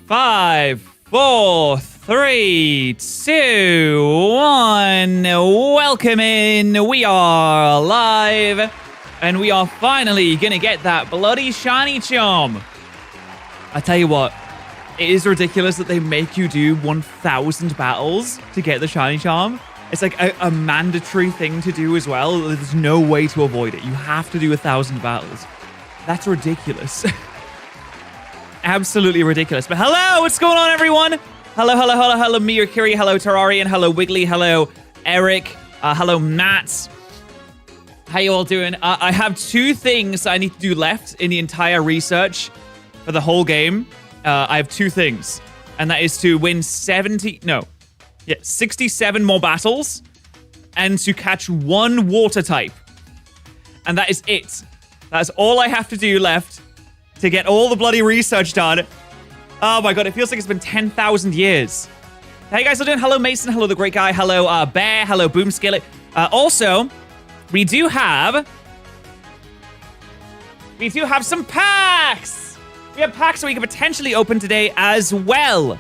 5, 4, 3, 2, 1. Welcome in. We are live. And we are finally gonna get that bloody shiny charm. I tell you what, it is ridiculous that they make you do 1,000 battles to get the shiny charm. It's like a mandatory thing to do as well. There's no way to avoid it. You have to do 1,000 battles. That's ridiculous. Absolutely ridiculous. But hello, what's going on, everyone? Hello, Miyakiri. Hello, Terrarian. Hello, Wiggly. Hello, Eric. Hello, Matt. How you all doing? I have 2 things I need to do left in the entire research for the whole game. I have 2 things, and that is to win 67 more battles, and to catch 1 water type. And that is it. That's all I have to do left to get all the bloody research done. Oh my god, it feels like it's been 10,000 years. How you guys are doing? Hello, Mason. Hello, the great guy. Hello, Bear. Hello, Boom Skillet. Also, we do have some packs. We have packs that we can potentially open today as well.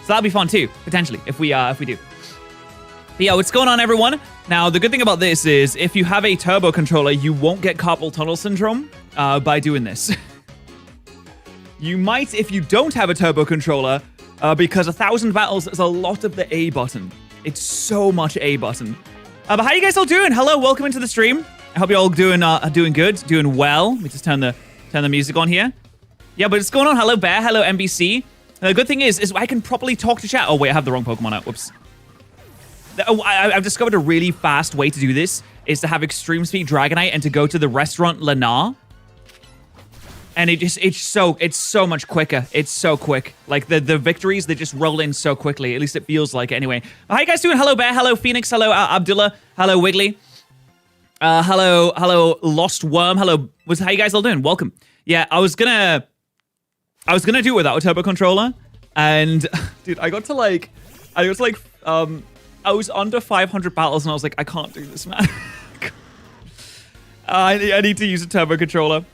So that'll be fun too, potentially, if we do. But yeah, what's going on, everyone? Now, the good thing about this is if you have a turbo controller, you won't get carpal tunnel syndrome by doing this. You might if you don't have a turbo controller, because 1,000 battles is a lot of the A button. It's so much A button. But how you guys all doing? Hello, welcome into the stream. I hope you're all doing good, doing well. Let me just turn the music on here. Yeah, but it's going on. Hello, Bear. Hello, NBC. The good thing is I can properly talk to chat. Oh, wait, I have the wrong Pokemon out. Whoops. I've discovered a really fast way to do this is to have Extreme Speed Dragonite and to go to the restaurant Lennar. And it's so much quicker. It's so quick. Like the victories, they just roll in so quickly. At least it feels like it anyway. How you guys doing? Hello, Bear. Hello, Phoenix. Hello, Abdullah. Hello, Wiggly. Hello, Lost Worm. Hello. How you guys all doing? Welcome. Yeah, I was gonna do it without a turbo controller, and dude, I was under 500 battles, and I was like, I can't do this, man. I need to use a turbo controller.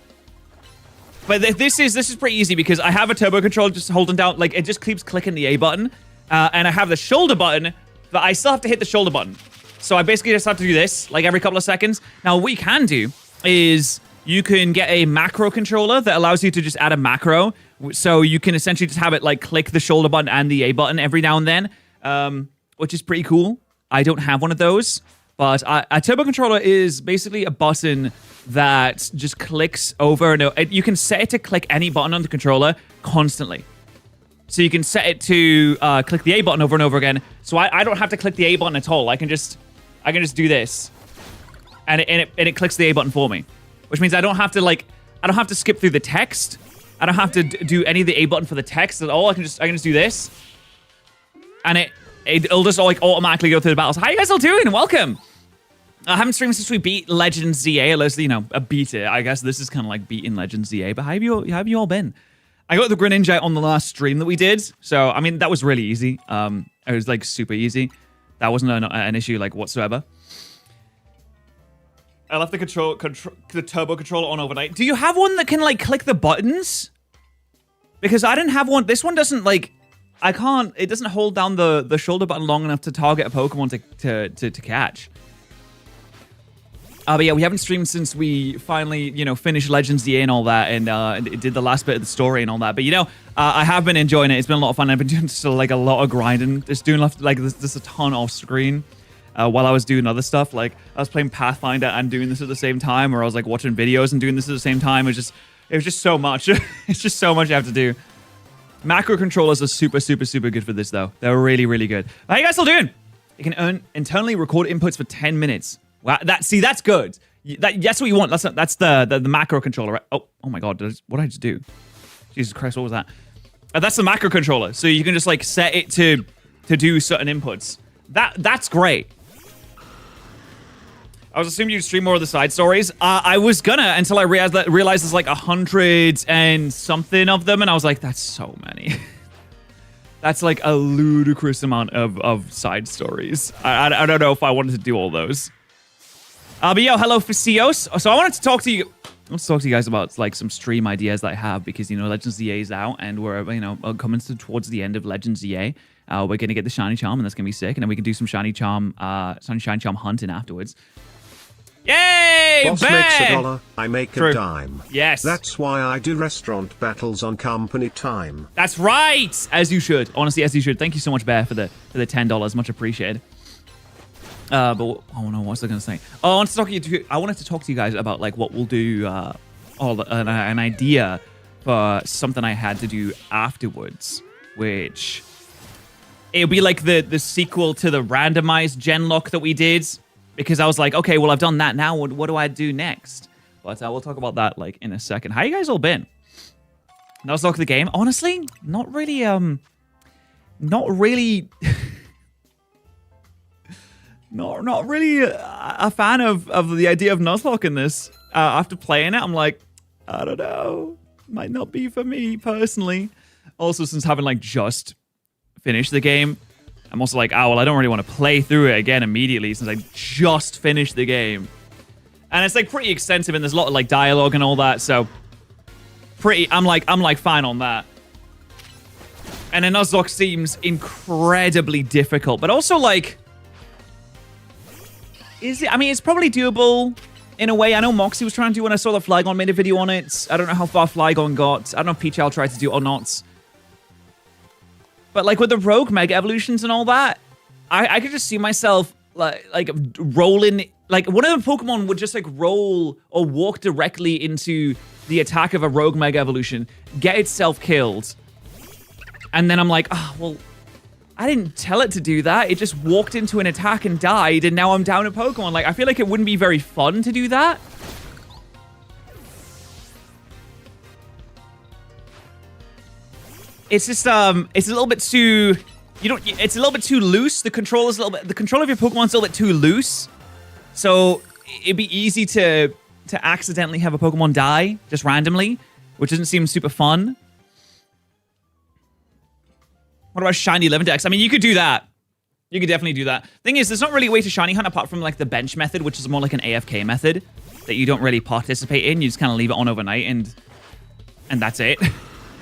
But this is pretty easy because I have a turbo controller just holding down, like it just keeps clicking the A button, and I have the shoulder button, but I still have to hit the shoulder button. So I basically just have to do this like every couple of seconds. Now what you can do is you can get a macro controller that allows you to just add a macro, so you can essentially just have it like click the shoulder button and the A button every now and then, which is pretty cool. I don't have one of those, but a turbo controller is basically a button that just clicks over and over. You can set it to click any button on the controller constantly. So you can set it to click the A button over and over again. So I don't have to click the A button at all. I can just do this, and it clicks the A button for me, which means I don't have to skip through the text. I don't have to do any of the A button for the text at all. I can just do this, and it'll just like automatically go through the battles. How you guys all doing? Welcome. I haven't streamed since we beat Legends ZA, unless, beat it. I guess this is kind of like beating Legends ZA, but how have you all been? I got the Greninja on the last stream that we did, so, I mean, that was really easy. It was, like, super easy. That wasn't an issue, like, whatsoever. I left the turbo controller on overnight. Do you have one that can, like, click the buttons? Because I didn't have one. This one doesn't, like, it doesn't hold down the shoulder button long enough to target a Pokemon to catch. But yeah, we haven't streamed since we finally, finished Legends ZA and all that, and did the last bit of the story and all that. But I have been enjoying it. It's been a lot of fun. I've been doing just like a lot of grinding, just doing like this a ton off screen, while I was doing other stuff. Like I was playing Pathfinder and doing this at the same time, or I was like watching videos and doing this at the same time. It was just so much. It's just so much you have to do. Macro controllers are super, super, super good for this though. They're really, really good. How you guys still doing? You can internally record inputs for 10 minutes. Wow, that's good. That's what you want. That's the macro controller, right? Oh my god, what did I just do? Jesus Christ, what was that? That's the macro controller. So you can just like set it to do certain inputs. That's great. I was assuming you'd stream more of the side stories. I was gonna until I realized there's like 100 and something of them, and I was like, that's so many. That's like a ludicrous amount of side stories. I don't know if I wanted to do all those. But yo, hello, Facios. So I wanted to talk to you let's talk to you guys about like some stream ideas that I have because Legends ZA is out and we're coming towards the end of Legends ZA. We're gonna get the shiny charm and that's gonna be sick, and then we can do some shiny charm hunting afterwards. Yay! Boss makes $1, I make True. a dime. Yes. That's why I do restaurant battles on company time. That's right! As you should. Honestly, as you should. Thank you so much, Bear, for the $10. Much appreciated. But oh no, what was I going to say? Oh, I wanted to talk to you guys about like what we'll do, an idea for something I had to do afterwards, which it'll be like the sequel to the randomized Genlock that we did. Because I was like, okay, well, I've done that. Now, what do I do next? But we'll talk about that like in a second. How you guys all been? Nuzlocke the game? Honestly, not really, not really a fan of the idea of Nuzlocke in this. After playing it, I'm like, I don't know. Might not be for me, personally. Also, since having like just finished the game, I'm also like, oh, well, I don't really want to play through it again immediately since I just finished the game. And it's like pretty extensive and there's a lot of like dialogue and all that, so I'm like fine on that. And then Nuzlocke seems incredibly difficult, but also like, is it? I mean, it's probably doable in a way. I know Moxie was trying to do when I saw that Flygon made a video on it. I don't know how far Flygon got. I don't know if Peachal tried to do it or not. But like with the rogue mega evolutions and all that, I could just see myself like rolling. Like one of the Pokemon would just like roll or walk directly into the attack of a rogue mega evolution, get itself killed, and then I'm like, oh well, I didn't tell it to do that. It just walked into an attack and died, and now I'm down a Pokemon. Like I feel like it wouldn't be very fun to do that. It's just it's a little bit too, it's a little bit too loose. The control of your Pokemon's a little bit too loose. So it'd be easy to accidentally have a Pokemon die just randomly, which doesn't seem super fun. What about shiny 11 decks? I mean, you could do that. You could definitely do that. Thing is, there's not really a way to shiny hunt apart from like the bench method, which is more like an AFK method that you don't really participate in. You just kind of leave it on overnight and that's it.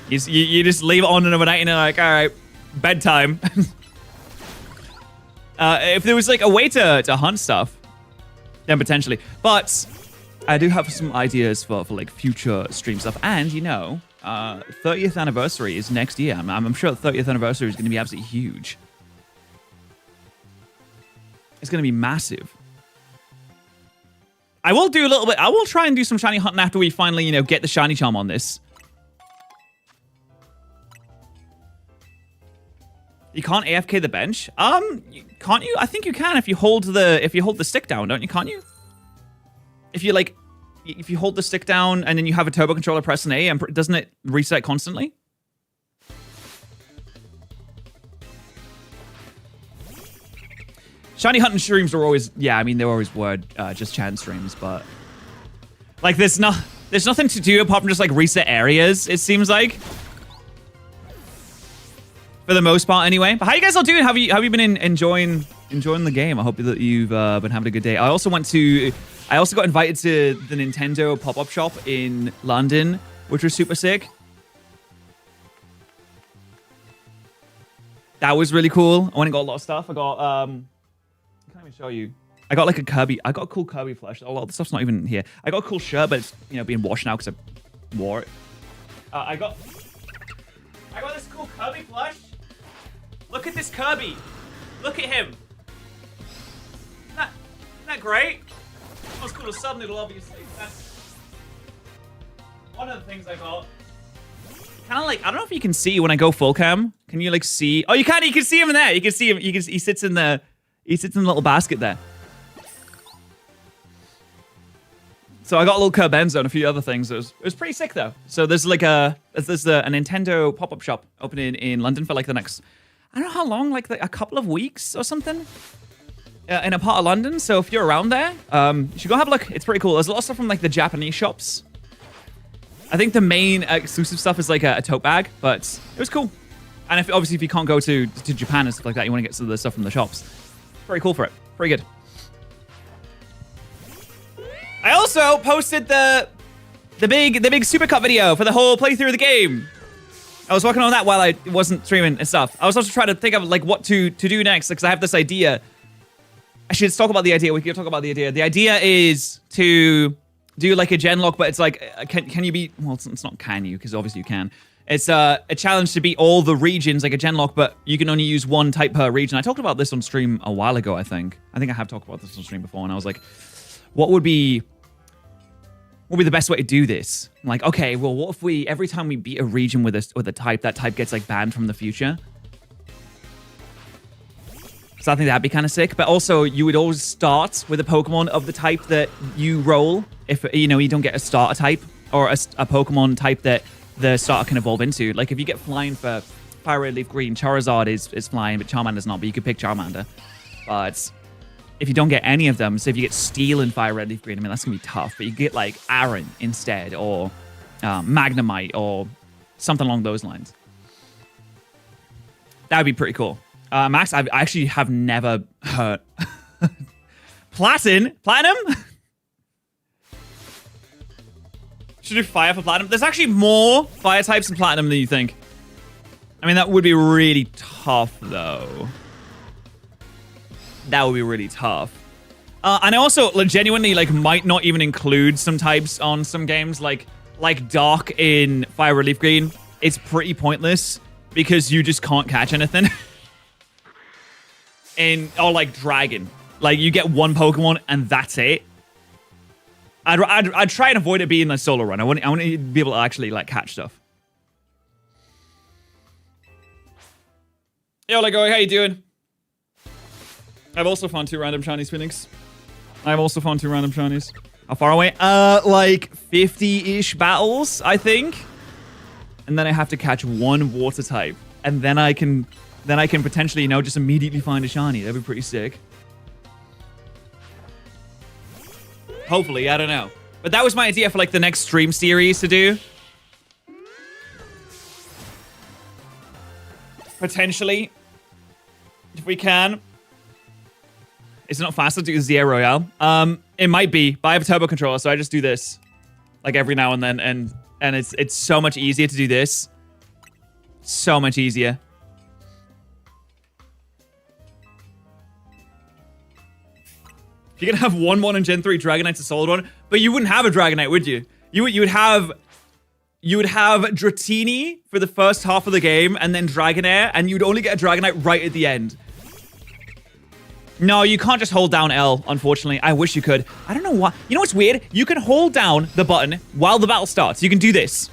You just leave it on and overnight and you're like, all right, bedtime. If there was like a way to hunt stuff, then potentially. But I do have some ideas for like future stream stuff. And 30th anniversary is next year. I'm sure the 30th anniversary is going to be absolutely huge. It's going to be massive. I will do a little bit. I will try and do some shiny hunting after we finally, get the shiny charm on this. You can't AFK the bench? Can't you? I think you can if you hold the stick down, don't you? Can't you? If you hold the stick down and then you have a turbo controller press an A, and doesn't it reset constantly? Shiny hunting streams are always, I mean, they're always just chat streams, but like there's nothing to do apart from just like reset areas, it seems like. For the most part, anyway. But how you guys all doing? Have you been enjoying the game? I hope that you've been having a good day. I also got invited to the Nintendo pop-up shop in London, which was super sick. That was really cool. I went and got a lot of stuff. I got I can't even show you. I got like a Kirby. I got a cool Kirby plush. A lot of the stuff's not even here. I got a cool shirt, but it's being washed now because I wore it. I got this cool Kirby plush. Look at this Kirby. Look at him. Isn't that great? Not as cool as Sub Noodle, obviously. That's one of the things I got. Kind of like, I don't know if you can see when I go full cam. Can you like see? Oh, you can. You can see him in there. You can see him. He sits in the little basket there. So I got a little Kerbenzo and a few other things. It was pretty sick though. So there's like a Nintendo pop-up shop opening in London for like the next, I don't know how long, like a couple of weeks or something, in a part of London. So if you're around there, you should go have a look. It's pretty cool. There's a lot of stuff from like the Japanese shops. I think the main exclusive stuff is like a tote bag, but it was cool. And obviously if you can't go to Japan and stuff like that, you want to get some of the stuff from the shops. Pretty cool for it. Pretty good. I also posted the the big supercut video for the whole playthrough of the game. I was working on that while I wasn't streaming and stuff. I was also trying to think of like what to do next because I have this idea. I should talk about the idea. We can talk about the idea. The idea is to do like a Genlock, but it's like, can you beat? Well, it's not can you, because obviously you can. It's a challenge to beat all the regions like a Genlock, but you can only use one type per region. I talked about this on stream a while ago, I think. I have talked about this on stream before, and I was like, what would be the best way to do this? I'm like, okay, well, what if we, every time we beat a region with a type, that type gets like banned from the future? So I think that'd be kind of sick. But also, you would always start with a Pokemon of the type that you roll. If, you know, you don't get a starter type or a Pokemon type that the starter can evolve into. Like, if you get flying for Fire Red Leaf Green, Charizard is flying, but Charmander's not. But you could pick Charmander. But if you don't get any of them, so if you get Steel in Fire Red Leaf Green, I mean, that's going to be tough. But you get, like, Aaron instead, or Magnemite, or something along those lines. That would be pretty cool. Max, I actually have never heard. Platinum? Should do fire for platinum. There's actually more fire types in platinum than you think. I mean, that would be really tough, though. That would be really tough. And I also like, genuinely like might not even include some types on some games like Dark in Fire Red Leaf Green. It's pretty pointless because you just can't catch anything. Or like Dragon. Like, you get one Pokemon and that's it. I'd try and avoid it being a solo run. I want to be able to actually, like, catch stuff. Yo, Lego, how you doing? I've also found 2 random shinies, Phoenix. I've also found 2 random shinies. How far away? Like 50-ish battles, I think. And then I have to catch 1 water type. And then I can potentially, you know, just immediately find a shiny. That'd be pretty sick. Hopefully, I don't know. But that was my idea for, like, the next stream series to do. Potentially. If we can. Is it not faster to do the Royale? It might be, but I have a turbo controller, so I just do this. Like, every now and then, and it's so much easier to do this. So much easier. You're gonna have 1-1 in Gen 3 Dragonite's a solid one, but you wouldn't have a Dragonite, would you? You would have Dratini for the first half of the game, and then Dragonair, and you'd only get a Dragonite right at the end. No, you can't just hold down L, unfortunately. I wish you could. I don't know why. You know what's weird? You can hold down the button while the battle starts. You can do this.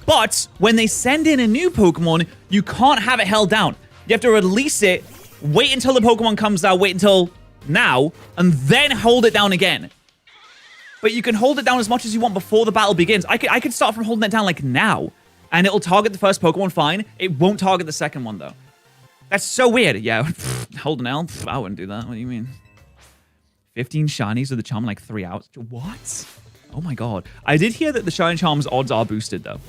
But when they send in a new Pokemon, you can't have it held down. You have to release it, wait until the Pokemon comes out, wait until now, and then hold it down again. But you can hold it down as much as you want before the battle begins. I could start from holding it down like now, and it'll target the first Pokemon fine. It won't target the second one though. That's so weird. Yeah, hold an L. I wouldn't do that. What do you mean? 15 shinies with the charm in like 3 hours. What? Oh my god. I did hear that the shiny charms odds are boosted though.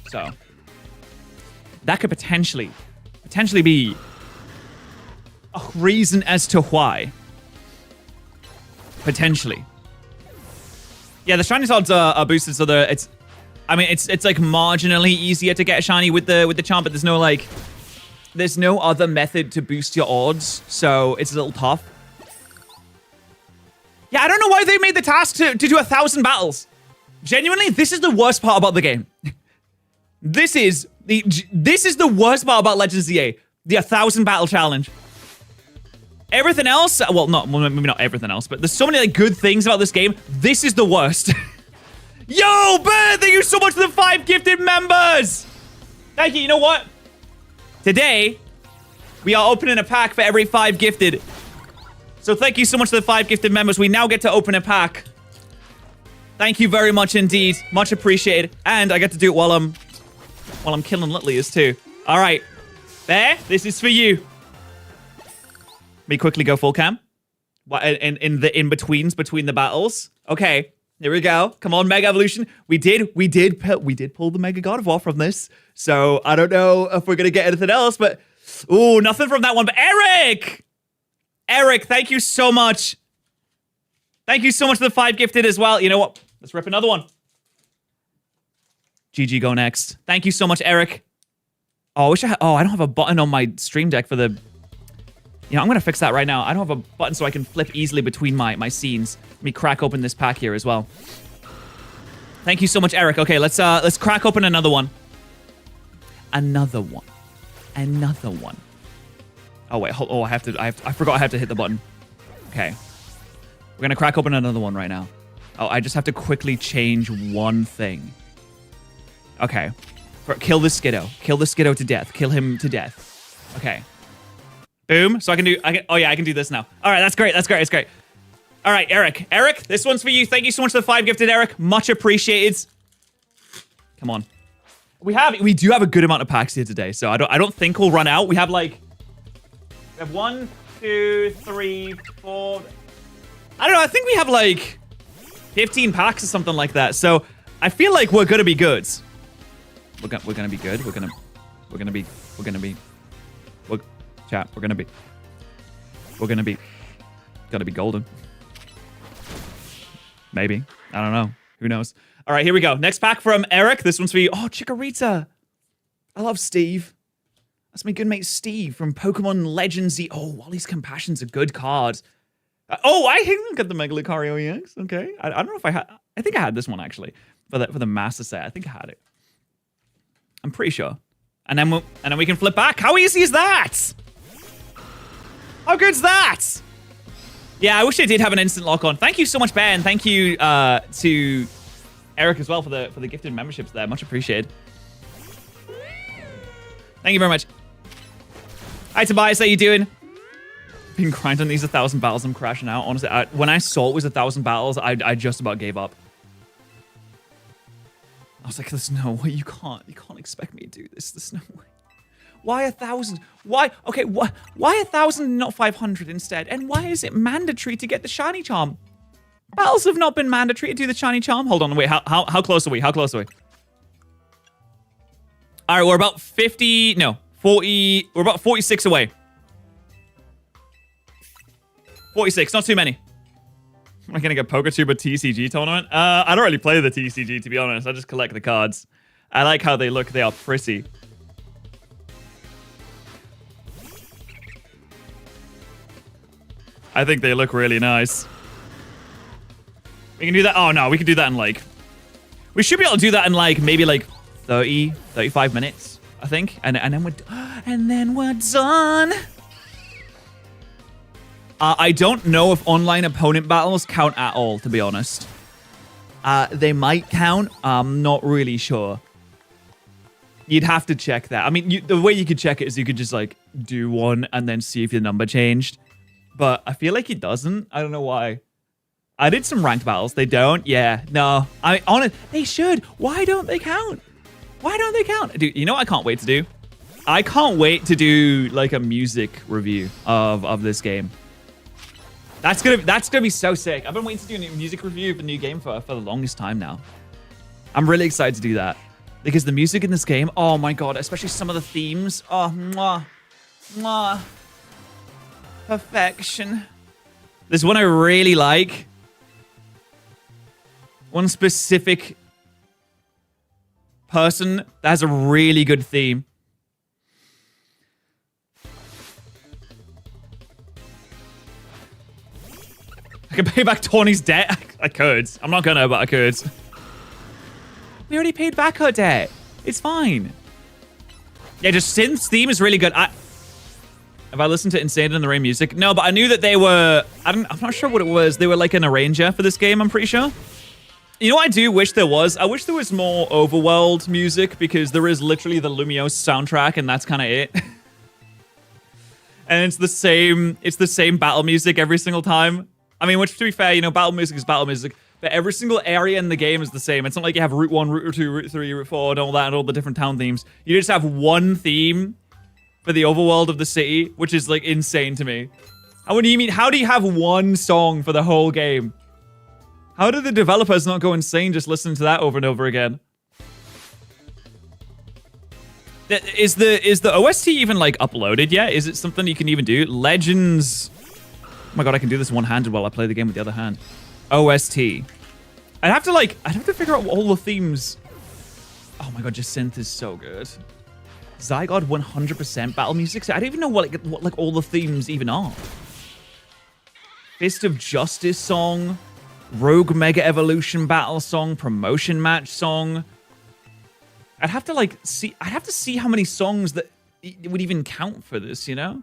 So that could potentially be a reason as to why. Potentially. Yeah, the shiny odds are boosted, so it's like marginally easier to get a shiny with the charm, but there's no other method to boost your odds, so it's a little tough. Yeah, I don't know why they made the task to do 1,000 battles. Genuinely, this is the worst part about the game. This is the worst part about Legends ZA, the 1,000 battle challenge. Everything else, well, maybe not everything else, but there's so many like good things about this game. This is the worst. Yo, Ben, thank you so much for the 5 gifted members. Thank you. You know what? Today, we are opening a pack for every 5 gifted. So thank you so much to the 5 gifted members. We now get to open a pack. Thank you very much indeed. Much appreciated. And I get to do it while I'm killing Litlias too. All right. There, this is for you. Let me quickly go full cam. In the in-betweens between the battles. Okay, here we go. Come on, Mega Evolution. We did pull the Mega God of War from this. So I don't know if we're gonna get anything else, but ooh, nothing from that one. But Eric, thank you so much. Thank you so much for the 5 gifted as well. You know what? Let's rip another one. GG go next. Thank you so much, Eric. Oh, I wish I had... Oh, I don't have a button on my stream deck for the... You know, I'm going to fix that right now. I don't have a button so I can flip easily between my scenes. Let me crack open this pack here as well. Thank you so much, Eric. Okay, let's crack open another one. Another one. Oh, wait. Hold, oh, I forgot I have to hit the button. Okay. We're going to crack open another one right now. Oh, I just have to quickly change one thing. Okay. Kill the Skiddo. Kill the Skiddo to death. Kill him to death. Okay. Boom. So I can, oh yeah, I can do this now. All right, that's great. That's great. All right, Eric. Eric, this one's for you. Thank you so much for the 5 gifted, Eric. Much appreciated. Come on. We do have a good amount of packs here today, so I don't think we'll run out. We have 1, 2, 3, 4. I don't know. I think we have 15 packs or something like that. So I feel like we're gonna be good. We're gonna be good. We're gonna be golden. Maybe. I don't know. Who knows? All right, here we go. Next pack from Eric. This one's for you. Oh, Chikorita. I love Steve. That's my good mate Steve from Pokemon Legends. Oh, Wally's Compassion's a good card. Oh, I didn't get the Mega Lucario EX. Okay. I don't know if I had... I think I had this one, actually. For the Master Set. I think I had it. I'm pretty sure. And then we can flip back. How easy is that? How good's that? Yeah, I wish I did have an instant lock on. Thank you so much, Ben. Thank you to Eric as well for the gifted memberships there. Much appreciated. Thank you very much. Hi, Tobias. How you doing? Been grinding these 1,000 battles. I'm crashing out. Honestly, when I saw it was 1,000 battles, I just about gave up. I was like, there's no way. You can't expect me to do this. There's no way. Why 1,000? Why? Okay, why 1,000 not 500 instead? And why is it mandatory to get the shiny charm? Battles have not been mandatory to do the shiny charm. Hold on, wait. How close are we? How close are we? All right, we're about 40. We're about 46 away. 46, not too many. Am I gonna get PokeTuber TCG tournament? I don't really play the TCG, to be honest. I just collect the cards. I like how they look. They are pretty. I think they look really nice. We can do that. Oh, no. We can do that in we should be able to do that in maybe 30, 35 minutes, I think. And then we're done. I don't know if online opponent battles count at all, to be honest. They might count. I'm not really sure. You'd have to check that. I mean, the way you could check it is you could just do one and then see if your number changed. But I feel like it doesn't. I don't know why. I did some ranked battles. They don't. Yeah. No. I mean, honest, they should. Why don't they count? Why don't they count? Dude, you know what I can't wait to do? I can't wait to do a music review of this game. That's gonna be so sick. I've been waiting to do a music review of the new game for the longest time now. I'm really excited to do that. Because the music in this game, oh my god, especially some of the themes. Oh, mwah. Mwah. Perfection. There's one I really like. One specific person that has a really good theme. I can pay back Tawny's debt. I could. I'm not gonna, but I could. We already paid back her debt. It's fine. Yeah, just Synth's theme is really good. Have I listened to Insane in the Rain music? No, but I knew that they were... I'm not sure what it was. They were an arranger for this game, I'm pretty sure. You know what I do wish there was? I wish there was more overworld music, because there is literally the Lumiose soundtrack, and that's kind of it. And it's the same battle music every single time. I mean, which, to be fair, battle music is battle music, but every single area in the game is the same. It's not like you have Route 1, Route 2, Route 3, Route 4, and all that, and all the different town themes. You just have one theme for the overworld of the city, which is, insane to me. How do you have one song for the whole game? How do the developers not go insane just listening to that over and over again? Is the OST even, uploaded yet? Is it something you can even do? Legends... Oh my god, I can do this one-handed while I play the game with the other hand. OST. I'd have to figure out all the themes Oh my god, just synth is so good. Zygarde 100% battle music. So I don't even know what like all the themes even are. Fist of Justice song, Rogue Mega Evolution battle song, promotion match song. I'd have to like see. I'd have to see how many songs that would even count for this. You know.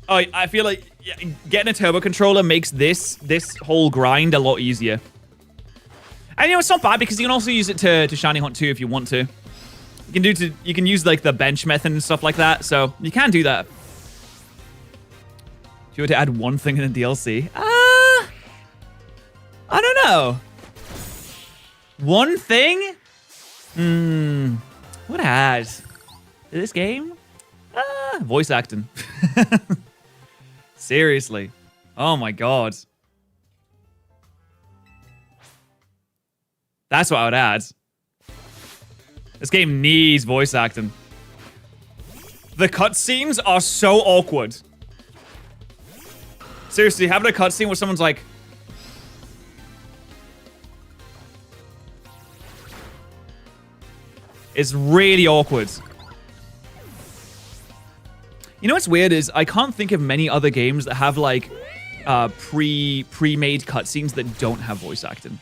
Oh, I feel like getting a turbo controller makes this whole grind a lot easier. And you know, it's not bad because you can also use it to shiny hunt too if you want to. You can use like the bench method and stuff like that, so you can do that. If you were to add one thing in the DLC, I don't know. One thing? What has this game? Voice acting. Seriously. Oh my god. That's what I would add. This game needs voice acting. The cutscenes are so awkward. Seriously, having a cutscene where someone's like... It's really awkward. You know what's weird is I can't think of many other games that have like pre-made cutscenes that don't have voice acting.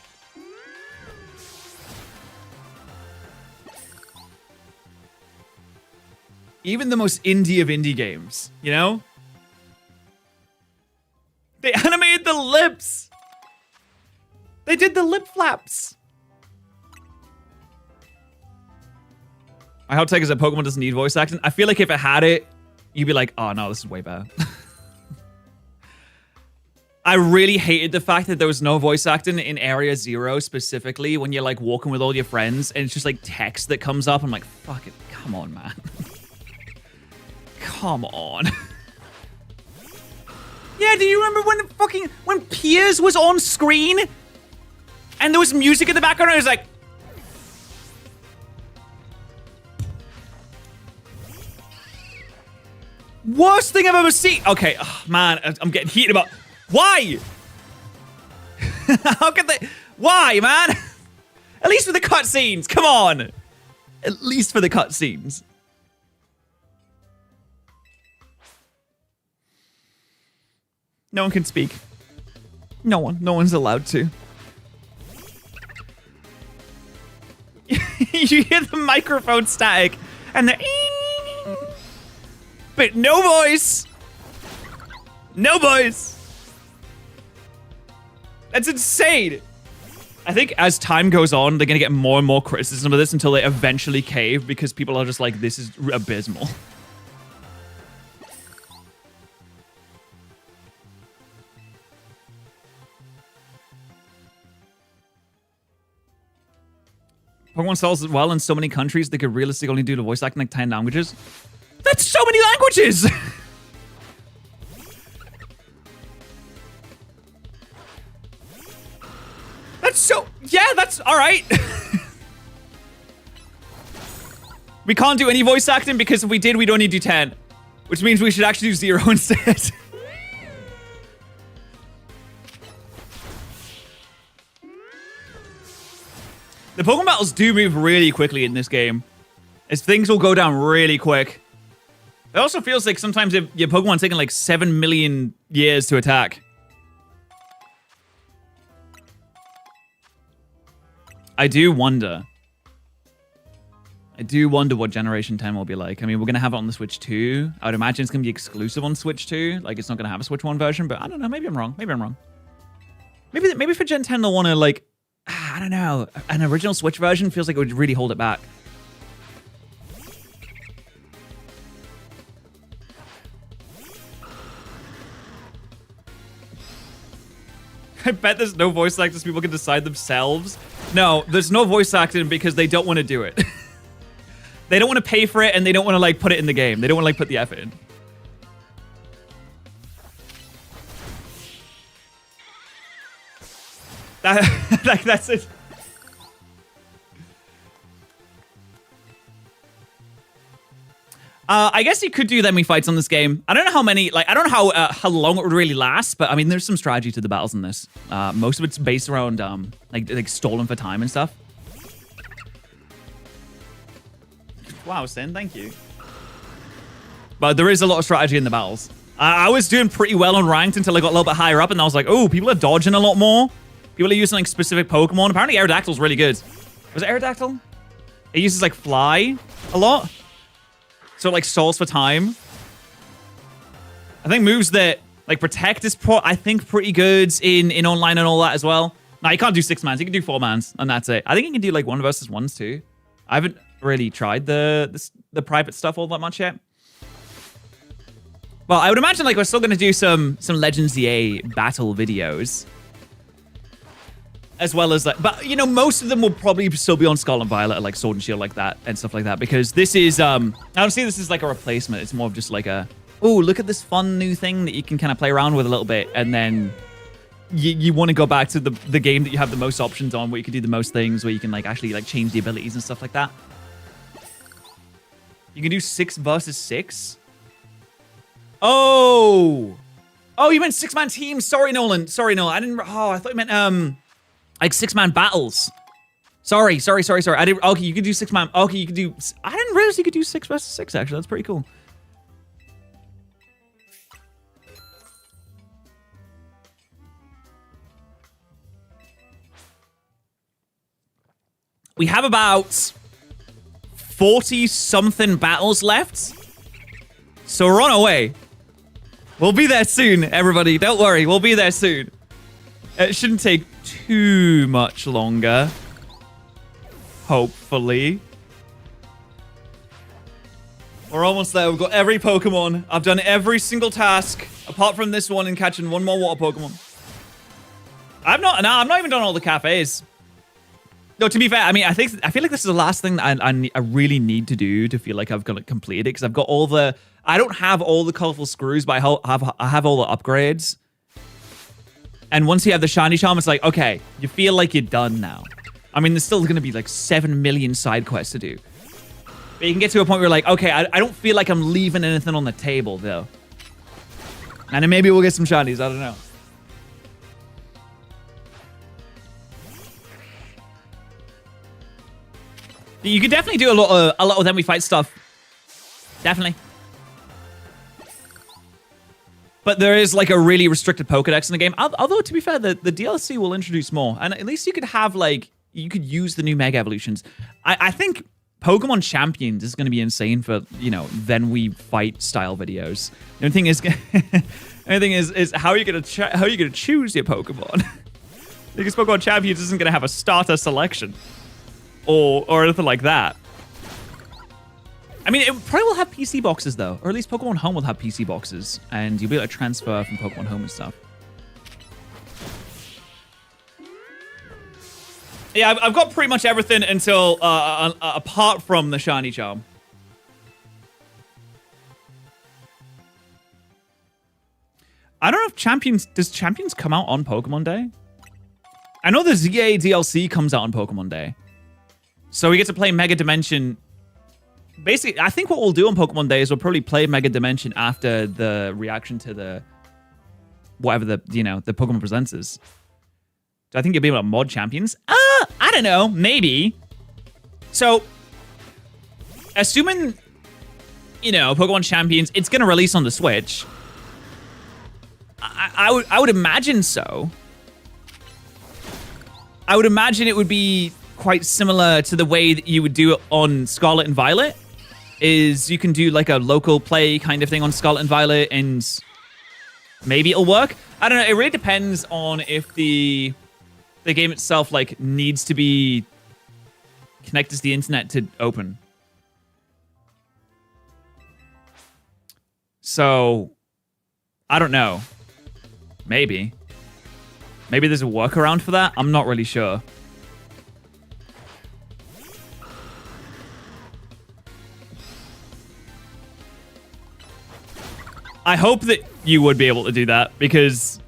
Even the most indie of indie games, you know? They animated the lips! They did the lip flaps! My hot take is that Pokemon doesn't need voice acting. I feel like if it had it, you'd be like, oh no, this is way better. I really hated the fact that there was no voice acting in Area Zero specifically when you're like walking with all your friends and it's just like text that comes up. I'm like, fuck it, come on, man. Come on. Yeah, do you remember when Piers was on screen and there was music in the background and I was like, worst thing I've ever seen. Okay, man, I'm getting heated about. Why? How could they? Why, man? At least for the cutscenes. Come on. At least for the cutscenes. No one can speak. No one. No one's allowed to. You hear the microphone static and the. But no voice. No voice. That's insane. I think as time goes on, they're going to get more and more criticism of this until they eventually cave because people are just like, this is abysmal. Pokemon sells well in so many countries, they could realistically only do the voice acting like 10 languages. That's so many languages! That's so... Yeah, that's alright. We can't do any voice acting because if we did, we'd only do 10. Which means we should actually do 0 instead. The Pokemon battles do move really quickly in this game. As things will go down really quick. It also feels like sometimes your Pokemon's taking like 7 million years to attack. I do wonder what Generation 10 will be like. I mean, we're going to have it on the Switch 2. I would imagine it's going to be exclusive on Switch 2. Like, it's not going to have a Switch 1 version, but I don't know. Maybe I'm wrong. Maybe for Gen 10, they'll want to, like, I don't know. An original Switch version feels like it would really hold it back. I bet there's no voice actors people can decide themselves. No, there's no voice acting because they don't want to do it. They don't want to pay for it and they don't want to like put it in the game. They don't want to like put the effort in. That's it. I guess you could do then we fights on this game. I don't know how many, like, I don't know how long it would really last, but I mean, there's some strategy to the battles in this. Most of it's based around, like stalling for time and stuff. Wow, Sin, thank you. But there is a lot of strategy in the battles. I was doing pretty well on ranked until I got a little bit higher up, and I was like, oh, people are dodging a lot more. People are using, like, specific Pokemon. Apparently, Aerodactyl's really good. Was it Aerodactyl? It uses, like, Fly a lot. So it, like, stalls for time. I think moves that, like, Protect is, I think, pretty good in online and all that as well. No, you can't do 6-mans. You can do 4-mans, and that's it. I think you can do, like, 1 versus 1s, too. I haven't really tried the private stuff all that much yet. Well, I would imagine, like, we're still going to do some Legends EA battle videos. As well as, like, but, you know, most of them will probably still be on Scarlet and Violet, or, like, Sword and Shield like that, and stuff like that. Because this is, I don't see this as, like, a replacement. It's more of just, like, a, oh, look at this fun new thing that you can kind of play around with a little bit. And then you want to go back to the game that you have the most options on, where you can do the most things, where you can, like, actually, like, change the abilities and stuff like that. You can do 6 versus 6. Oh, you meant 6-man teams. Sorry, Nolan. I didn't. Oh, I thought you meant like 6-man battles. Sorry. I didn't. Okay, you could do 6-man. Okay, you could do. I didn't realize you could do 6 versus 6. Actually, that's pretty cool. We have about 40-something battles left, so we're on our way. We'll be there soon, everybody. Don't worry. We'll be there soon. It shouldn't take too much longer. Hopefully. We're almost there. We've got every Pokemon. I've done every single task, apart from this one and catching 1 more water Pokemon. I've not even done all the cafes. No, to be fair, I mean, I feel like this is the last thing that I really need to do to feel like I've got it completed, because I've got all the... I don't have all the colorful screws, but I have all the upgrades. And once you have the shiny charm, it's like, okay, you feel like you're done now. I mean, there's still going to be like 7 million side quests to do. But you can get to a point where you're like, okay, I don't feel like I'm leaving anything on the table, though. And then maybe we'll get some shinies, I don't know. You could definitely do a lot of Then We Fight stuff. Definitely. But there is like a really restricted Pokedex in the game. Although, to be fair, the DLC will introduce more. And at least you could have, like, you could use the new Mega Evolutions. I think Pokemon Champions is going to be insane for, you know, Then We Fight style videos. The only thing is, how are you going to choose your Pokemon? Because Pokemon Champions isn't going to have a starter selection. Or anything like that. I mean, it probably will have PC boxes, though. Or at least Pokemon Home will have PC boxes. And you'll be able to transfer from Pokemon Home and stuff. Yeah, I've got pretty much everything until... apart from the Shiny Charm. I don't know if Champions... Does Champions come out on Pokemon Day? I know the ZA DLC comes out on Pokemon Day. So we get to play Mega Dimension. Basically, I think what we'll do on Pokemon Day is we'll probably play Mega Dimension after the reaction to the whatever the Pokemon Presents is. Do I think you'll be able to mod champions? I don't know, maybe. So, assuming Pokemon Champions, it's gonna release on the Switch. I would imagine so. I would imagine it would be quite similar to the way that you would do it on Scarlet and Violet. Is you can do like a local play kind of thing on Scarlet and Violet, and maybe it'll work. I don't know. It really depends on if the game itself like needs to be connected to the internet to open. So I don't know. Maybe there's a workaround for that. I'm not really sure. I hope that you would be able to do that, because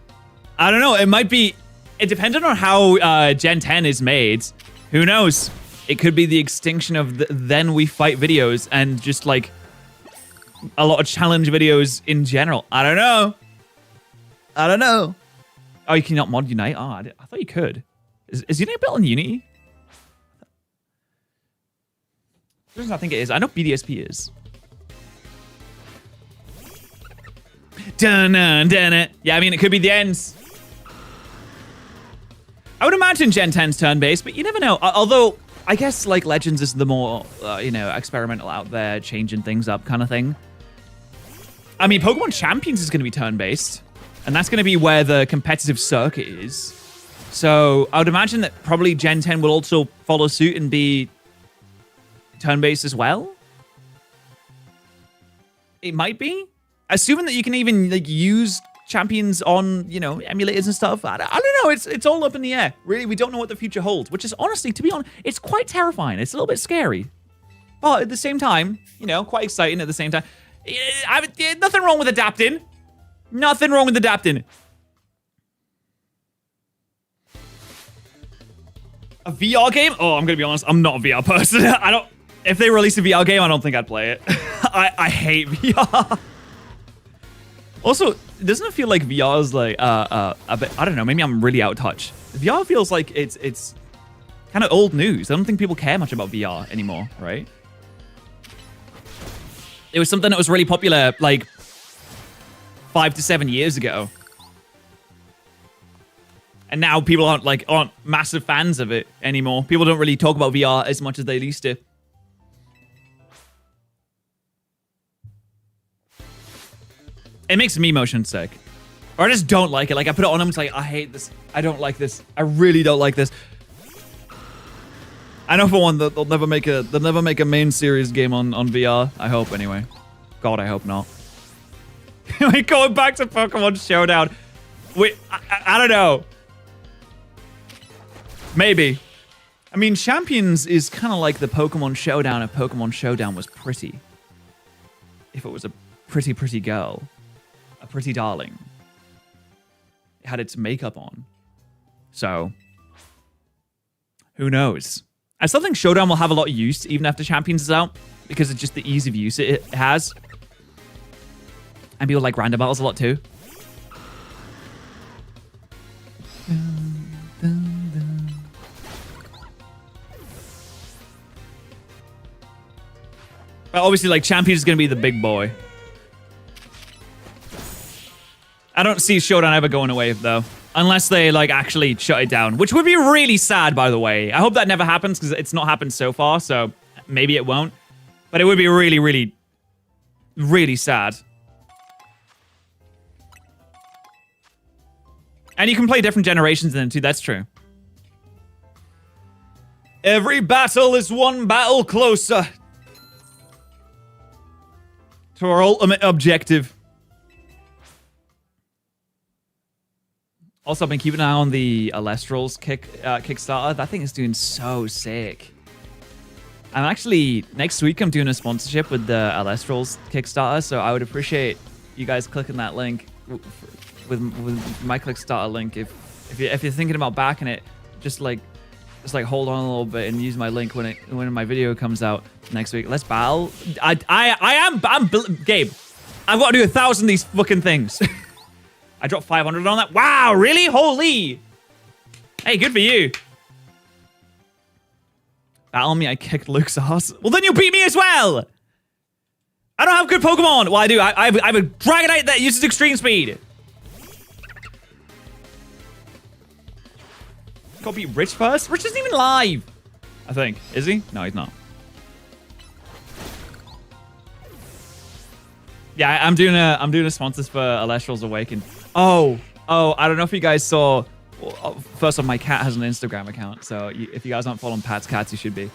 I don't know, it depended on how Gen 10 is made. Who knows? It could be the extinction of the Then We Fight videos, and just like a lot of challenge videos in general. I don't know. Oh, you cannot mod Unite? Oh, I thought you could. Is Unite built on Unity? I think it is. I know BDSP is. Dun-dun-dun-dun. Yeah, I mean, it could be the ends. I would imagine Gen 10's turn-based, but you never know. Although, I guess, like, Legends is the more, experimental out there, changing things up kind of thing. I mean, Pokemon Champions is going to be turn-based, and that's going to be where the competitive circuit is. So, I would imagine that probably Gen 10 will also follow suit and be turn-based as well. It might be. Assuming that you can even like use champions on, emulators and stuff. I don't know. It's all up in the air. Really, we don't know what the future holds, which is honestly, to be honest, it's quite terrifying. It's a little bit scary. But at the same time, quite exciting at the same time. Nothing wrong with adapting. Nothing wrong with adapting. A VR game? Oh, I'm going to be honest. I'm not a VR person. If they release a VR game, I don't think I'd play it. I hate VR. Also, doesn't it feel like VR is like a bit? I don't know. Maybe I'm really out of touch. VR feels like it's kind of old news. I don't think people care much about VR anymore, right? It was something that was really popular like 5 to 7 years ago, and now people aren't massive fans of it anymore. People don't really talk about VR as much as they used to. It makes me motion sick. Or I just don't like it. Like, I put it on, I'm just like, I hate this. I don't like this. I really don't like this. I know for one that they'll never make a main series game on VR. I hope, anyway. God, I hope not. Going back to Pokemon Showdown. Wait, I don't know. Maybe. I mean, Champions is kind of like the Pokemon Showdown if Pokemon Showdown was pretty. If it was a pretty girl. A pretty darling. It had its makeup on. So, who knows? I still think Showdown will have a lot of use even after Champions is out because of just the ease of use it has. And people like random battles a lot too. But obviously, like, Champions is going to be the big boy. I don't see Showdown ever going away, though. Unless they, like, actually shut it down. Which would be really sad, by the way. I hope that never happens, because it's not happened so far, so maybe it won't. But it would be really, really, really sad. And you can play different generations in it, too. That's true. Every battle is one battle closer to our ultimate objective. Also, I've been keeping an eye on the Alestral's Kickstarter. That thing is doing so sick. I'm actually, next week, I'm doing a sponsorship with the Alestral's Kickstarter, so I would appreciate you guys clicking that link with my Kickstarter link. If you're thinking about backing it, just hold on a little bit and use my link when my video comes out next week. Let's battle. I'm Gabe. I've got to do 1,000 of these fucking things. I dropped 500 on that. Wow, really? Holy. Hey, good for you. Battle me, I kicked Luke's ass. Well, then you beat me as well. I don't have good Pokemon. Well, I do. I have a Dragonite that uses extreme speed. Gotta beat Rich first. Rich isn't even live, I think. Is he? No, he's not. Yeah, I'm doing a sponsors for Alestral's Awaken. Oh, I don't know if you guys saw. Well, first off, my cat has an Instagram account, so if you guys aren't following Pat's Cats, you should be.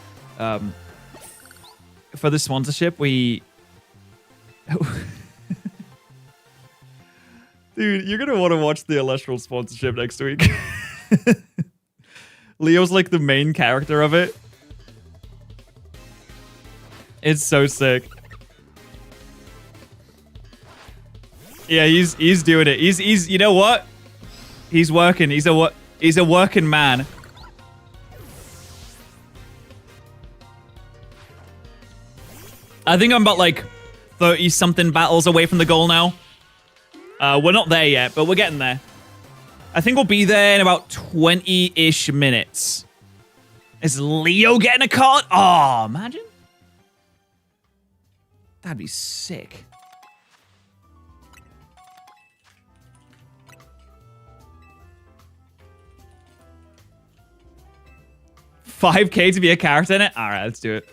For the sponsorship, we. Dude, you're gonna want to watch the Alestral sponsorship next week. Leo's like the main character of it. It's so sick. Yeah, he's doing it. He's you know what? He's working. He's a working man. I think I'm about like 30-something battles away from the goal now. We're not there yet, but we're getting there. I think we'll be there in about 20-ish minutes. Is Leo getting a card? Oh, imagine. That'd be sick. $5K to be a character in it? All right, let's do it.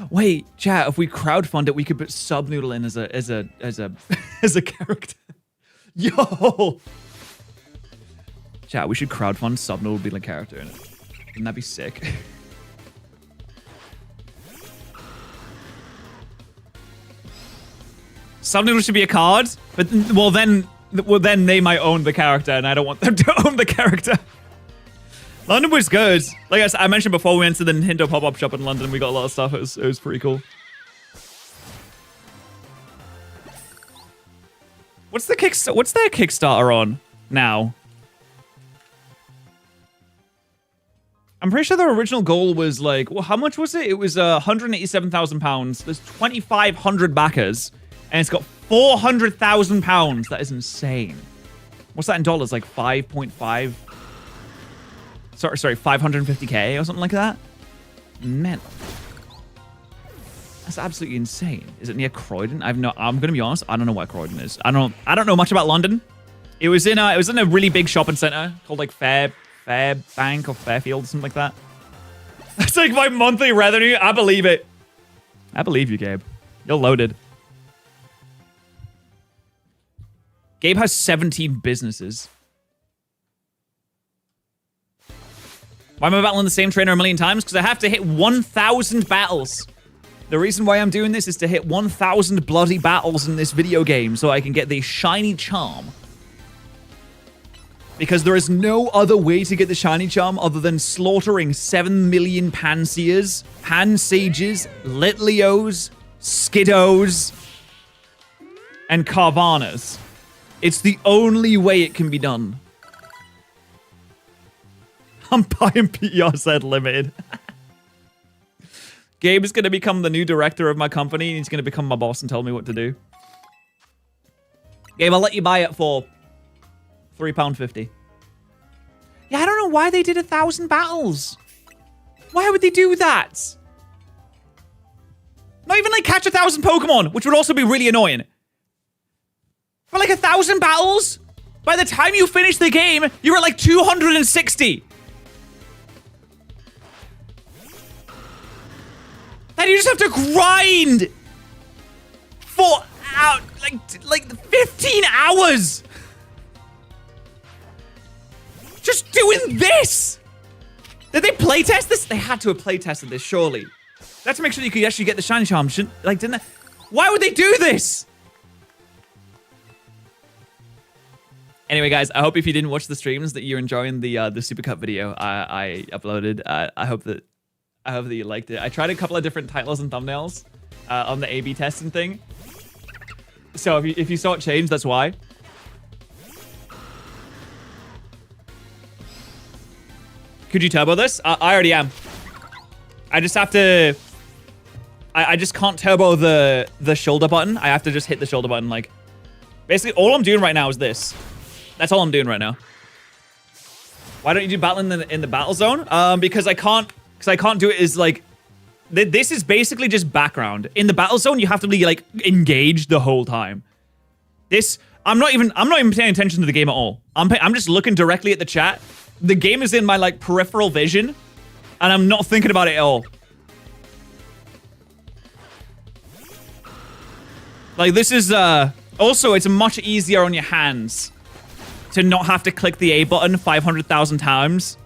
Wait, chat, if we crowdfund it, we could put Subnoodle in as a character. Yo! Chat, we should crowdfund Subnoodle being a character in it. Wouldn't that be sick? Subnoodle should be a card, but well then they might own the character, and I don't want them to own the character. London was good. Like I mentioned before, we went to the Nintendo pop-up shop in London. We got a lot of stuff. It was pretty cool. What's their Kickstarter on now? I'm pretty sure their original goal was like, well, how much was it? It was £187,000. There's 2,500 backers, and it's got £400,000. That is insane. What's that in dollars? Like 5.5. Sorry, 550K or something like that? Man. That's absolutely insane. Is it near Croydon? I'm gonna be honest, I don't know where Croydon is. I don't know much about London. It was in a really big shopping center called like Fairbank or Fairfield, something like that. That's like my monthly revenue. I believe it. I believe you, Gabe. You're loaded. Gabe has 17 businesses. Why am I battling the same trainer a million times? Because I have to hit 1,000 battles. The reason why I'm doing this is to hit 1,000 bloody battles in this video game so I can get the shiny charm. Because there is no other way to get the shiny charm other than slaughtering 7 million Panseers, Pansages, Litleos, Skiddos, and Carvanas. It's the only way it can be done. I'm buying PRZ Limited. Gabe is going to become the new director of my company, and he's going to become my boss and tell me what to do. Gabe, I'll let you buy it for £3.50. Yeah, I don't know why they did 1,000 battles. Why would they do that? Not even like catch 1,000 Pokemon, which would also be really annoying. For like 1,000 battles, by the time you finish the game, you're at like 260. And you just have to grind for like 15 hours. Just doing this. Did they playtest this? They had to have playtested this, surely. That's to make sure you could actually get the shiny charm. Didn't they? Why would they do this? Anyway, guys, I hope if you didn't watch the streams that you're enjoying the Supercut video I uploaded. I hope that you liked it. I tried a couple of different titles and thumbnails on the A/B testing thing. So if you saw it change, that's why. Could you turbo this? I already am. I just have to... I just can't turbo the shoulder button. I have to just hit the shoulder button. Like, basically, all I'm doing right now is this. That's all I'm doing right now. Why don't you do battling in the battle zone? Because I can't do it as like... This is basically just background. In the battle zone, you have to be like engaged the whole time. This... I'm not even paying attention to the game at all. I'm just looking directly at the chat. The game is in my like peripheral vision, and I'm not thinking about it at all. Like this is also it's much easier on your hands to not have to click the A button 500,000 times.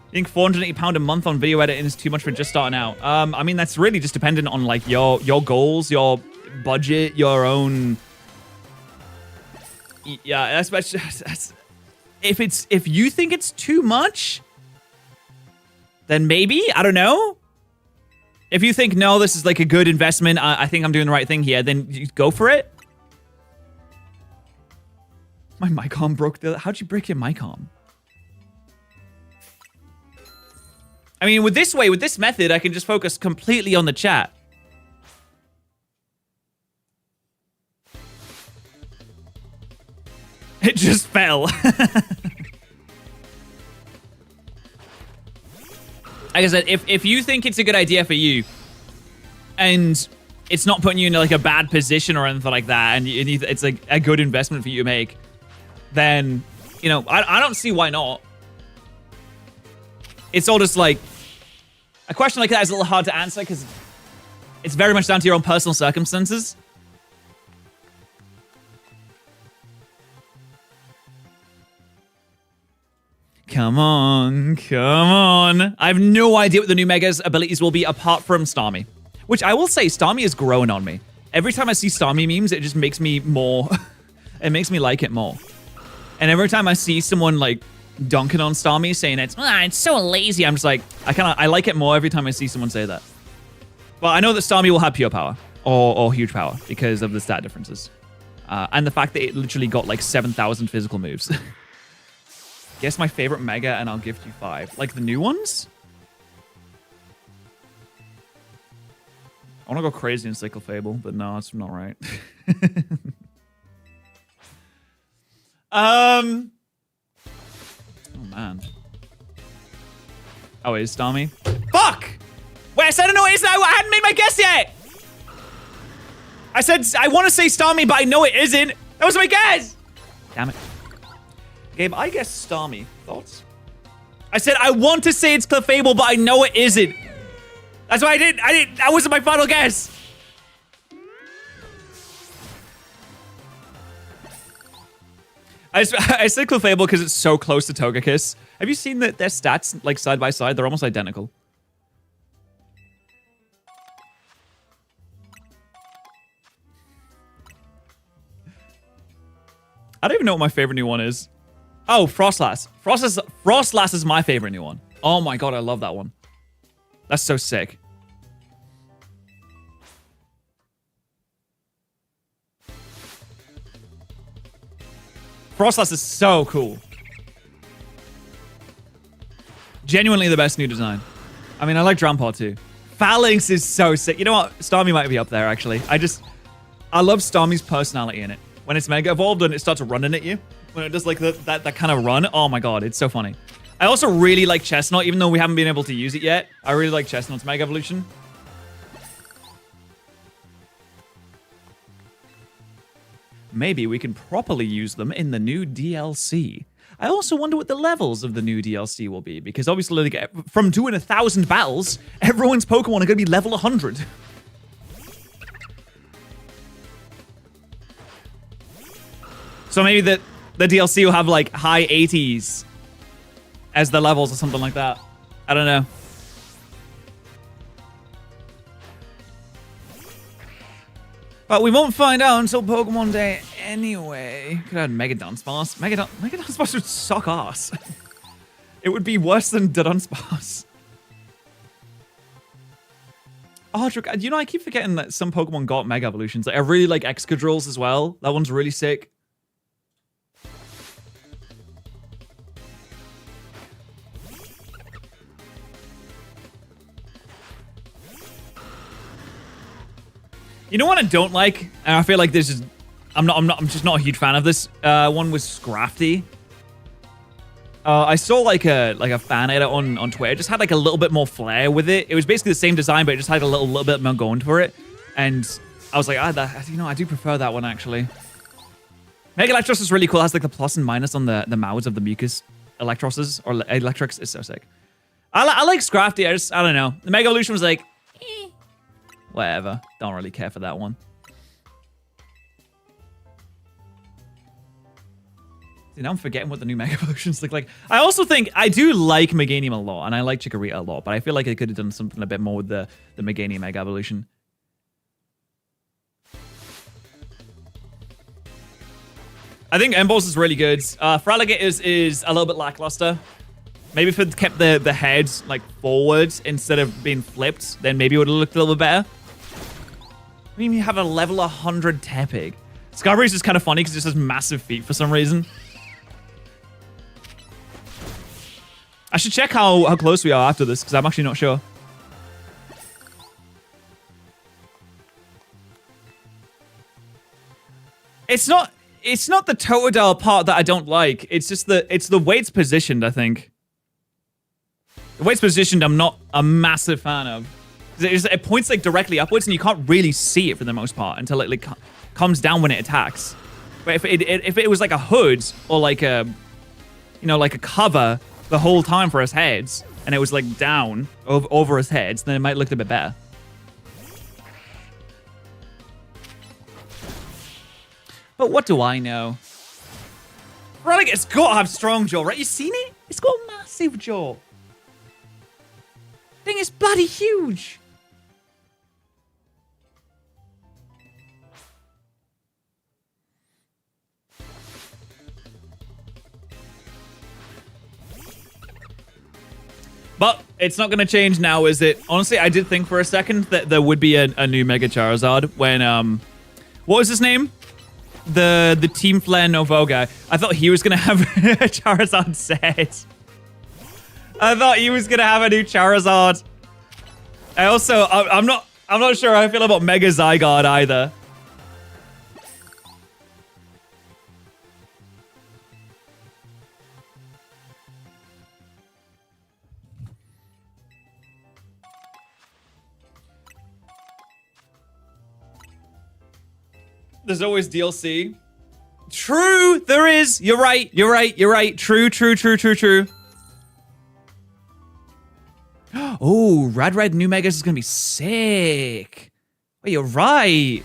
I think £480 a month on video editing is too much for just starting out. I mean that's really just dependent on like your goals, your budget, your own. Yeah, that's if you think it's too much, then maybe, I don't know. If you think, no, this is like a good investment, I think I'm doing the right thing here, then you go for it. My mic arm broke. How'd you break your mic arm? I mean, with this method, I can just focus completely on the chat. fell. Like I said, if you think it's a good idea for you, and it's not putting you in like a bad position or anything like that, and it's like a good investment for you to make, then, you know, I don't see why not. It's all just like, a question like that is a little hard to answer because it's very much down to your own personal circumstances. Come on, come on. I have no idea what the new Mega's abilities will be apart from Starmie. Which I will say, Starmie is growing on me. Every time I see Starmie memes, it just makes me more... it makes me like it more. And every time I see someone, like, dunking on Starmie, saying it's so lazy, I'm just like, I like it more every time I see someone say that. But I know that Starmie will have pure power. Or huge power, because of the stat differences. And the fact that it literally got, like, 7,000 physical moves. Guess my favorite Mega, and I'll gift you 5. Like, the new ones? I want to go crazy in Cycle Fable, but no, that's not right. Oh, man. Oh, it is Starmie? Fuck! Wait, I said I know it isn't. I hadn't made my guess yet! I said I want to say Starmie, but I know it isn't. That was my guess! Damn it. Gabe, I guess Starmie. Thoughts? I said I want to say it's Clefable, but I know it isn't. That's why I didn't. That wasn't my final guess. I said Clefable because it's so close to Togekiss. Have you seen that their stats like side by side? They're almost identical. I don't even know what my favorite new one is. Oh, Frostlass. Frostlass is my favorite new one. Oh my god, I love that one. That's so sick. Frostlass is so cool. Genuinely the best new design. I mean, I like Drampa too. Phalanx is so sick. You know what? Starmie might be up there, actually. I love Starmie's personality in it. When it's Mega Evolved and it starts running at you. When it does like that kind of run. Oh my god, it's so funny. I also really like Chestnut, even though we haven't been able to use it yet. I really like Chestnut's Mega Evolution. Maybe we can properly use them in the new DLC. I also wonder what the levels of the new DLC will be, because obviously like, from doing 1,000 battles, everyone's Pokemon are going to be level 100. So maybe the DLC will have like high 80s as the levels or something like that. I don't know. But we won't find out until Pokemon Day anyway. Could have had Mega Dunsparce. Mega Dunsparce would suck ass. It would be worse than Dunsparce. Oh, you know, I keep forgetting that some Pokemon got Mega Evolutions. Like, I really like Excadrills as well. That one's really sick. You know what I don't like, and I feel like this is, I'm just not a huge fan of this. One was Scrafty. I saw like a fan edit on Twitter. It just had like a little bit more flair with it. It was basically the same design, but it just had a little bit more going for it. And I was like, you know, I do prefer that one actually. Mega Electros is really cool. It has like the plus and minus on the mouths of the mucus Electroses or Electrics. It's so sick. I like Scrafty. I don't know. The Mega Evolution was like, whatever. Don't really care for that one. See, now I'm forgetting what the new Mega Evolutions look like. I also think I do like Meganium a lot, and I like Chikorita a lot, but I feel like I could have done something a bit more with the Meganium Mega Evolution. I think Emboss is really good. Fraligat is a little bit lackluster. Maybe if it kept the head like forward instead of being flipped, then maybe it would have looked a little bit better. I mean, you have a level 100 Tepig. Scarberry's is kind of funny because it just has massive feet for some reason. I should check how close we are after this because I'm actually not sure. It's not It's not the Totodile part that I don't like. It's just the way it's positioned, I think. The way it's positioned, I'm not a massive fan of. It points like directly upwards, and you can't really see it for the most part until it like comes down when it attacks. But if it was like a hood or like a, you know, like a cover the whole time for his heads, and it was like down over his heads, then it might look a bit better. But what do I know? Renegades got to have strong jaw, right? You seen it? It's got a massive jaw. Thing is bloody huge. But it's not going to change now, is it? Honestly, I did think for a second that there would be a new Mega Charizard when, what was his name? The Team Flare Novo guy. I thought he was going to have a Charizard set. I thought he was going to have a new Charizard. I also, I'm not sure how I feel about Mega Zygarde either. There's always DLC. True, there is. You're right. You're right. You're right. True, true, true, true, true. Oh, Red New Megas is going to be sick. Wait, you're right.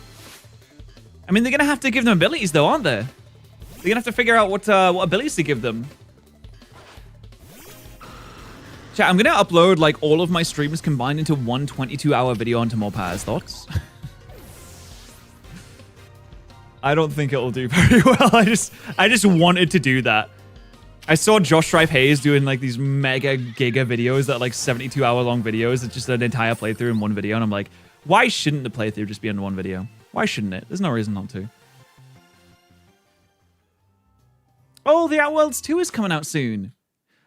I mean, they're going to have to give them abilities, though, aren't they? They're going to have to figure out what abilities to give them. Chat, I'm going to upload, like, all of my streams combined into one 22-hour video onto Patterrz. Thoughts? I don't think it'll do very well. I just wanted to do that. I saw Josh Strife Hayes doing like these mega giga videos that are like 72-hour long videos. It's just an entire playthrough in one video. And I'm like, why shouldn't the playthrough just be in one video? Why shouldn't it? There's no reason not to. Oh, the Outworlds 2 is coming out soon.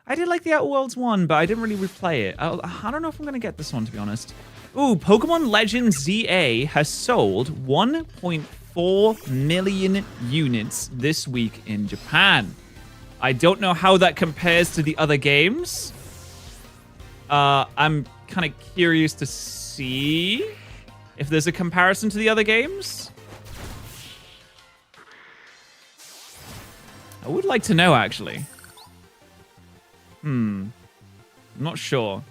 I did like the Outworlds 1, but I didn't really replay it. I don't know if I'm going to get this one, to be honest. Ooh, Pokemon Legends ZA has sold 1.4 million units this week in Japan. I don't know how that compares to the other games. I'm kind of curious to see if there's a comparison to the other games. I would like to know, actually. I'm not sure.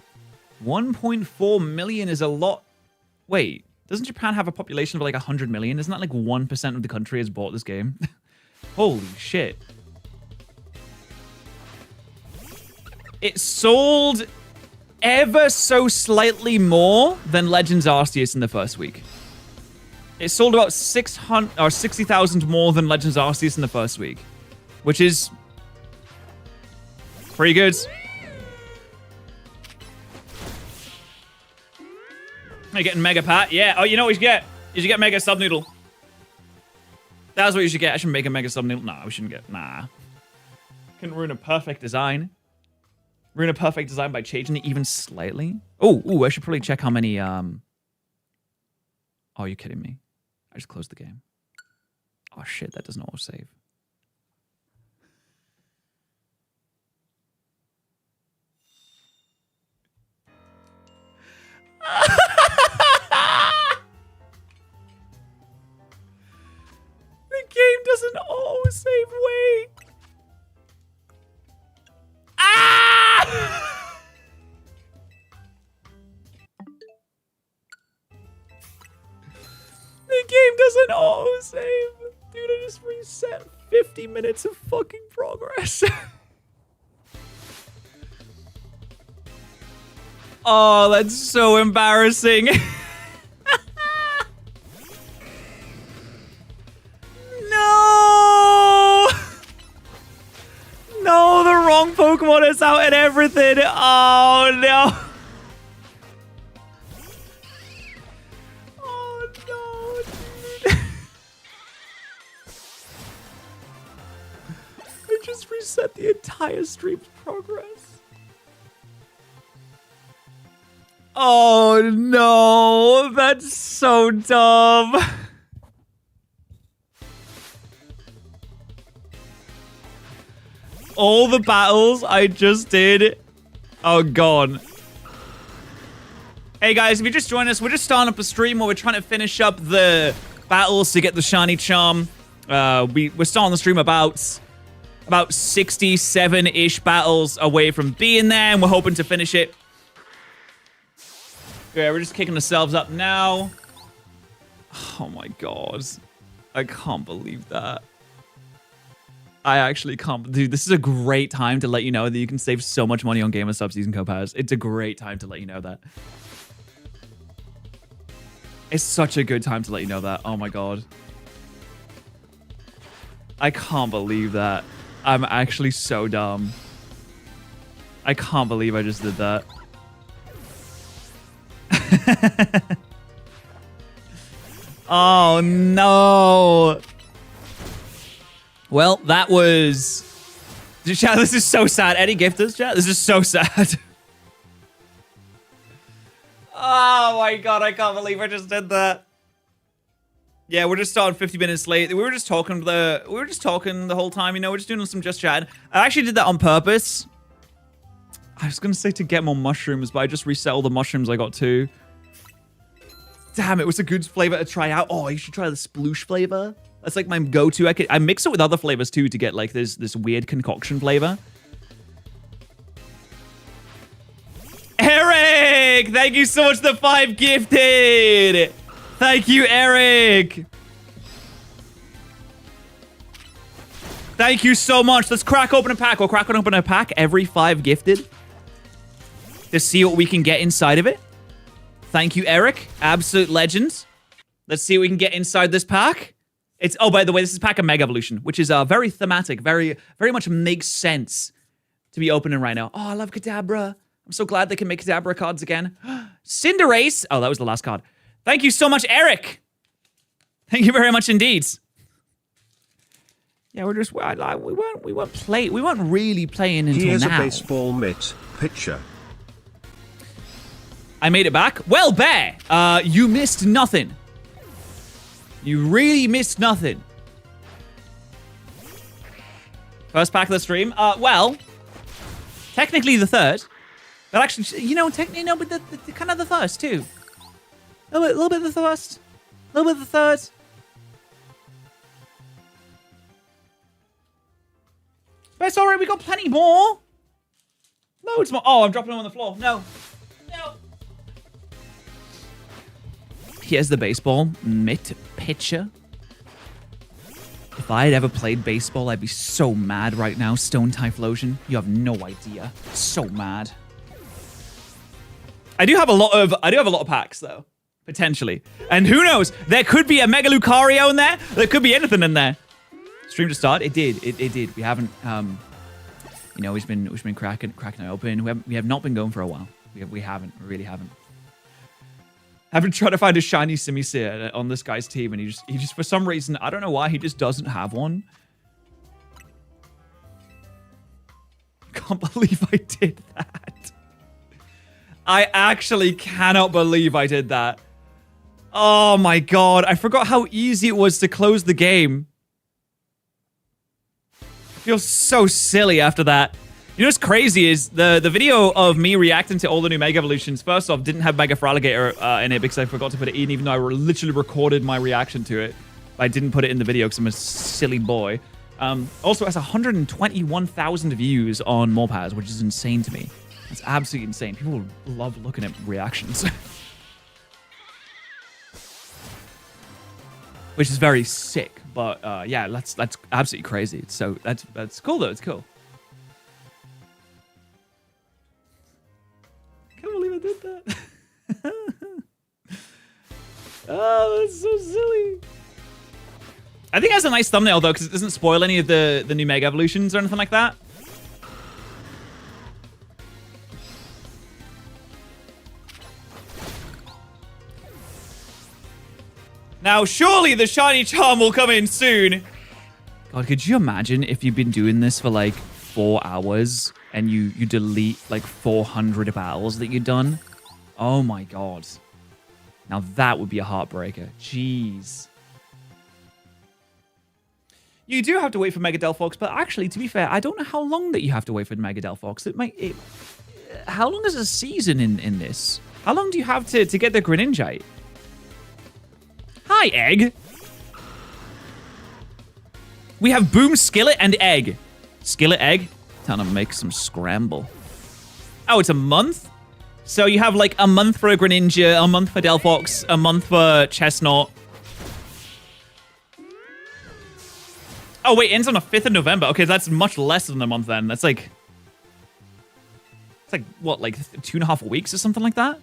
1.4 million is a lot. Wait, doesn't Japan have a population of like 100 million? Isn't that like 1% of the country has bought this game? Holy shit. It sold ever so slightly more than Legends Arceus in the first week. It sold about 600 or 60,000 more than Legends Arceus in the first week, which is pretty good. You're getting Mega Pat? Yeah. Oh, you know what you should get? You should get Mega Sub Noodle. That's what you should get. I should make a Mega Sub Noodle. Nah, we shouldn't get. Nah. Couldn't ruin a perfect design. Ruin a perfect design by changing it even slightly. Oh, I should probably check how many. Oh, you're kidding me. I just closed the game. Oh shit, that doesn't auto-save. The game doesn't auto-save. Wait. Ah! The game doesn't auto-save. Dude, I just reset 50 minutes of fucking progress. Oh, that's so embarrassing. No! No, the wrong Pokemon is out and everything. Oh, no. Oh, no, dude. I just reset the entire stream's progress. Oh, no. That's so dumb. all the battles I just did are gone. Hey guys, if you just joined us, we're just starting up a stream where we're trying to finish up the battles to get the shiny charm. We're starting the stream about 67-ish battles away from being there, and we're hoping to finish it. Yeah, we're just kicking ourselves up now. Oh my god. I can't believe that. I actually can't. Dude, this is a great time to let you know that you can save so much money on Gamer Subs using code Patterrz. It's a great time to let you know that. It's such a good time to let you know that. Oh my god. I can't believe that. I'm actually so dumb. I can't believe I just did that. Oh no. Well, that was... Chat, this is so sad. Any gifters, chat? This is so sad. Oh my god, I can't believe I just did that. Yeah, we're just starting 50 minutes late. We were just talking the whole time, you know, we're just doing some just chat. I actually did that on purpose. I was gonna say to get more mushrooms, but I just reset all the mushrooms I got too. Damn, it was a good flavor to try out. Oh, you should try the sploosh flavor. That's like my go-to. I mix it with other flavors too to get like this weird concoction flavor. Eric! Thank you so much for the 5 gifted! Thank you, Eric! Thank you so much. Let's crack open a pack. We'll crack open a pack every 5 gifted to see what we can get inside of it. Thank you, Eric. Absolute legend. Let's see what we can get inside this pack. Oh, by the way, this is pack of Mega Evolution, which is very thematic, very much makes sense to be opening right now. Oh, I love Kadabra. I'm so glad they can make Kadabra cards again. Cinderace. Oh, that was the last card. Thank you so much, Eric. Thank you very much indeed. Yeah, we're just we weren't really playing until now. Here's a baseball mitt picture. I made it back. Well, Bear, you missed nothing. You really missed nothing. First pack of the stream. Well, technically the third. But actually, you know, technically, no, but the kind of the first, too. A little bit of the first. A little bit of the third. But it's alright, we got plenty more. Loads more. Oh, I'm dropping them on the floor. No. No. Here's the baseball mitt picture. If I had ever played baseball, I'd be so mad right now. Stone Typhlosion. You have no idea. So mad. I do have a lot of packs though, potentially. And who knows? There could be a Mega Lucario in there. There could be anything in there. Stream to start. It did. It did. We haven't you know, we've been cracking it open. We have not been going for a while. We haven't. We really haven't. I've been trying to find a shiny Simisear on this guy's team, and he just for some reason, I don't know why, he just doesn't have one. I can't believe I did that. I actually cannot believe I did that. Oh my god, I forgot how easy it was to close the game. I feel so silly after that. You know what's crazy is the video of me reacting to all the new Mega Evolutions, first off, didn't have Mega Feraligatr in it because I forgot to put it in, even though I literally recorded my reaction to it. I didn't put it in the video because I'm a silly boy. Also, it has 121,000 views on Morpaz, which is insane to me. It's absolutely insane. People love looking at reactions. Which is very sick, but yeah, that's absolutely crazy. So that's cool though. It's cool. Can't believe I did that. Oh, that's so silly. I think it has a nice thumbnail though, because it doesn't spoil any of the new Mega Evolutions or anything like that. Now, surely the shiny charm will come in soon. God, could you imagine if you've been doing this for like 4 hours and you delete like 400 battles that you've done? Oh my god. Now that would be a heartbreaker. Jeez. You do have to wait for Mega Delphox, but actually, to be fair, I don't know how long that you have to wait for Mega Delphox. How long is a season in this? How long do you have to get the Greninjite? Hi, Egg. We have Boom, Skillet, and Egg. Skillet, Egg. Time to make some scramble. Oh, it's a month? So you have like a month for a Greninja, a month for Delphox, a month for Chestnut. Oh, wait, ends on the 5th of November. Okay, that's much less than a month then. That's like... It's like, what, like 2.5 weeks or something like that?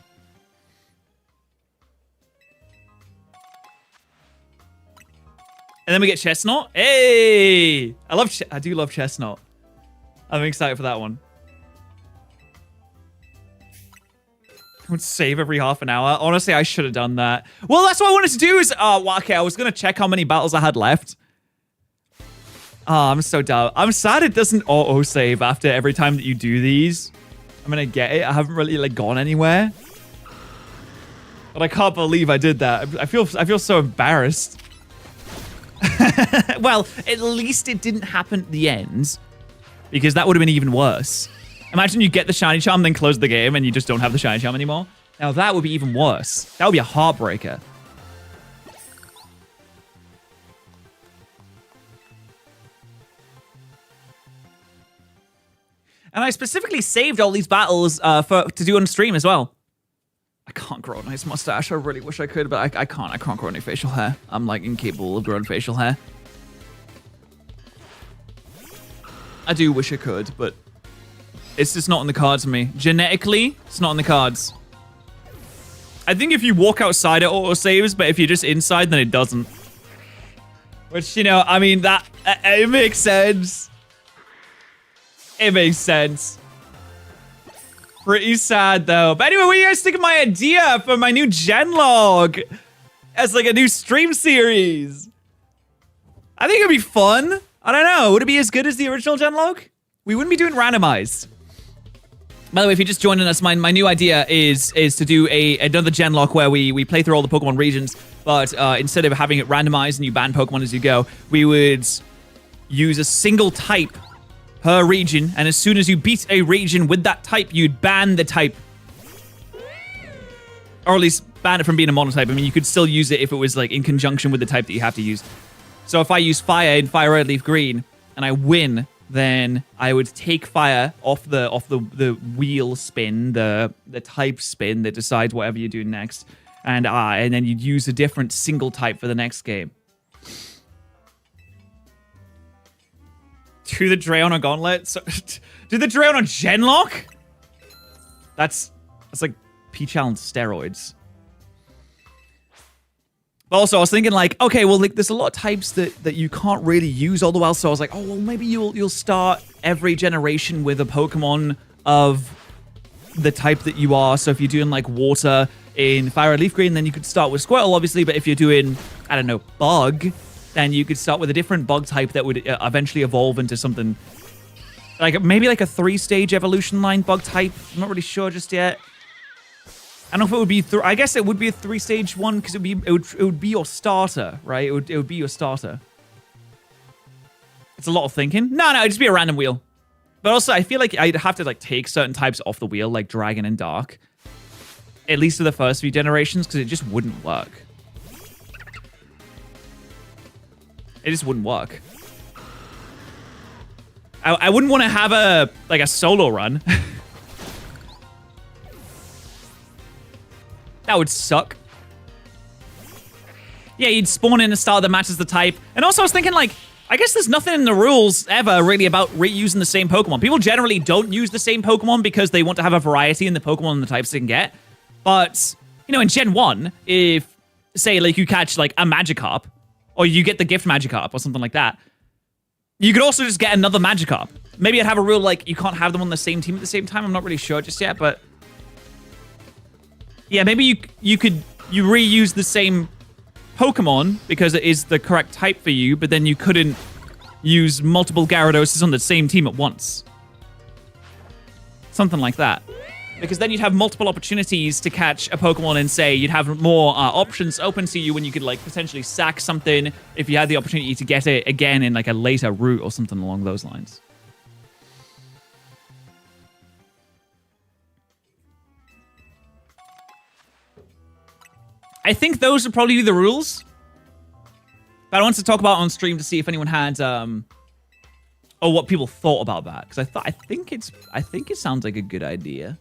And then we get Chestnut. Hey! I do love Chestnut. I'm excited for that one. I would save every half an hour. Honestly, I should have done that. Well, that's what I wanted to do is... well, okay, I was going to check how many battles I had left. Oh, I'm so dumb. I'm sad it doesn't auto-save after every time that you do these. I'm going to get it. I haven't really, like, gone anywhere. But I can't believe I did that. I feel so embarrassed. Well, at least it didn't happen at the end. Because that would have been even worse. Imagine you get the shiny charm, then close the game, and you just don't have the shiny charm anymore. Now, that would be even worse. That would be a heartbreaker. And I specifically saved all these battles to do on stream as well. I can't grow a nice mustache. I really wish I could, but I can't. I can't grow any facial hair. I'm like incapable of growing facial hair. I do wish I could, but it's just not in the cards for me. Genetically, it's not in the cards. I think if you walk outside, it auto-saves, but if you're just inside, then it doesn't. Which, you know, I mean, that it makes sense. It makes sense. Pretty sad, though. But anyway, what do you guys think of my idea for my new Genlock? As like a new stream series. I think it'd be fun. I don't know. Would it be as good as the original Genlock? We wouldn't be doing randomized. By the way, if you're just joining us, my new idea is to do another Genlock where we play through all the Pokemon regions, but instead of having it randomized and you ban Pokemon as you go, we would use a single type per region, and as soon as you beat a region with that type, you'd ban the type. Or at least ban it from being a monotype. I mean, you could still use it if it was like in conjunction with the type that you have to use. So if I use Fire in Fire Red Leaf Green, and I win, then I would take Fire off the wheel spin, the type spin that decides whatever you do next, and then you'd use a different single type for the next game. Do the Drayon Gauntlet? So, do the Drayon Genlock? That's like P-Chal on steroids. But also, I was thinking like, okay, well, like, there's a lot of types that you can't really use all the while. So I was like, oh, well, maybe you'll start every generation with a Pokemon of the type that you are. So if you're doing like Water in Fire Red Leaf Green, then you could start with Squirtle, obviously. But if you're doing, I don't know, Bug, then you could start with a different bug type that would eventually evolve into something like maybe like a 3-stage evolution line bug type. I'm not really sure just yet. I don't know if it would be. I guess it would be a 3-stage one because it would be your starter, right? It would be your starter. It's a lot of thinking. No, it'd just be a random wheel. But also, I feel like I'd have to like take certain types off the wheel, like Dragon and Dark, at least for the first few generations, because it just wouldn't work. It just wouldn't work. I wouldn't want to have a solo run. That would suck. Yeah, you'd spawn in a star that matches the type. And also I was thinking like, I guess there's nothing in the rules ever really about reusing the same Pokemon. People generally don't use the same Pokemon because they want to have a variety in the Pokemon and the types they can get. But, you know, in Gen 1, if, say, like you catch like a Magikarp, or you get the gift Magikarp or something like that, you could also just get another Magikarp. Maybe I'd have a rule like you can't have them on the same team at the same time. I'm not really sure just yet, but yeah, maybe you reuse the same Pokemon because it is the correct type for you, but then you couldn't use multiple Gyarados on the same team at once. Something like that. Because then you'd have multiple opportunities to catch a Pokemon and say you'd have more options open to you when you could like potentially sack something if you had the opportunity to get it again in like a later route or something along those lines. I think those would probably be the rules. But I wanted to talk about it on stream to see if anyone had or what people thought about that. Because I think it sounds like a good idea.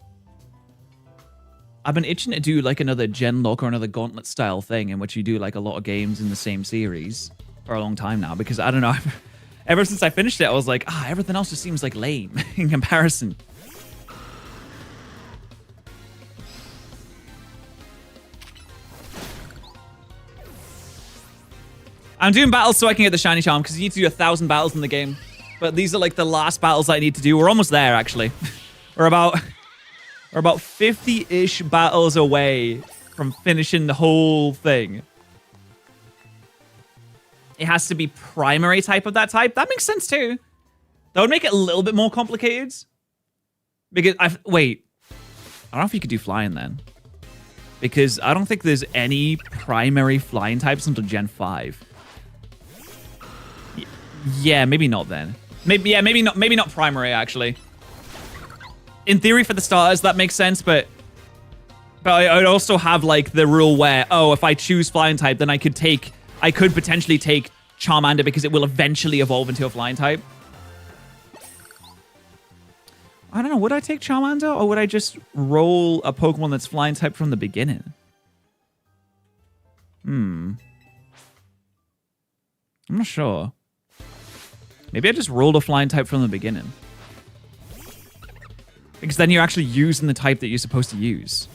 I've been itching to do like another Genlock or another Gauntlet style thing in which you do like a lot of games in the same series for a long time now. Because I don't know, ever since I finished it, I was like, everything else just seems like lame in comparison. I'm doing battles so I can get the shiny charm because you need to do 1,000 battles in the game. But these are like the last battles I need to do. We're almost there, actually. We're about 50-ish battles away from finishing the whole thing. It has to be primary type of that type. That makes sense too. That would make it a little bit more complicated. Because wait, I don't know if you could do flying then. Because I don't think there's any primary flying types until Gen 5. Yeah, maybe not then. Maybe not primary actually. In theory for the starters that makes sense, but I would also have like the rule where if I choose flying type then I could potentially take Charmander because it will eventually evolve into a flying type. I don't know, would I take Charmander or would I just roll a Pokemon that's flying type from the beginning? I'm not sure. Maybe I just rolled a flying type from the beginning. Because then you're actually using the type that you're supposed to use.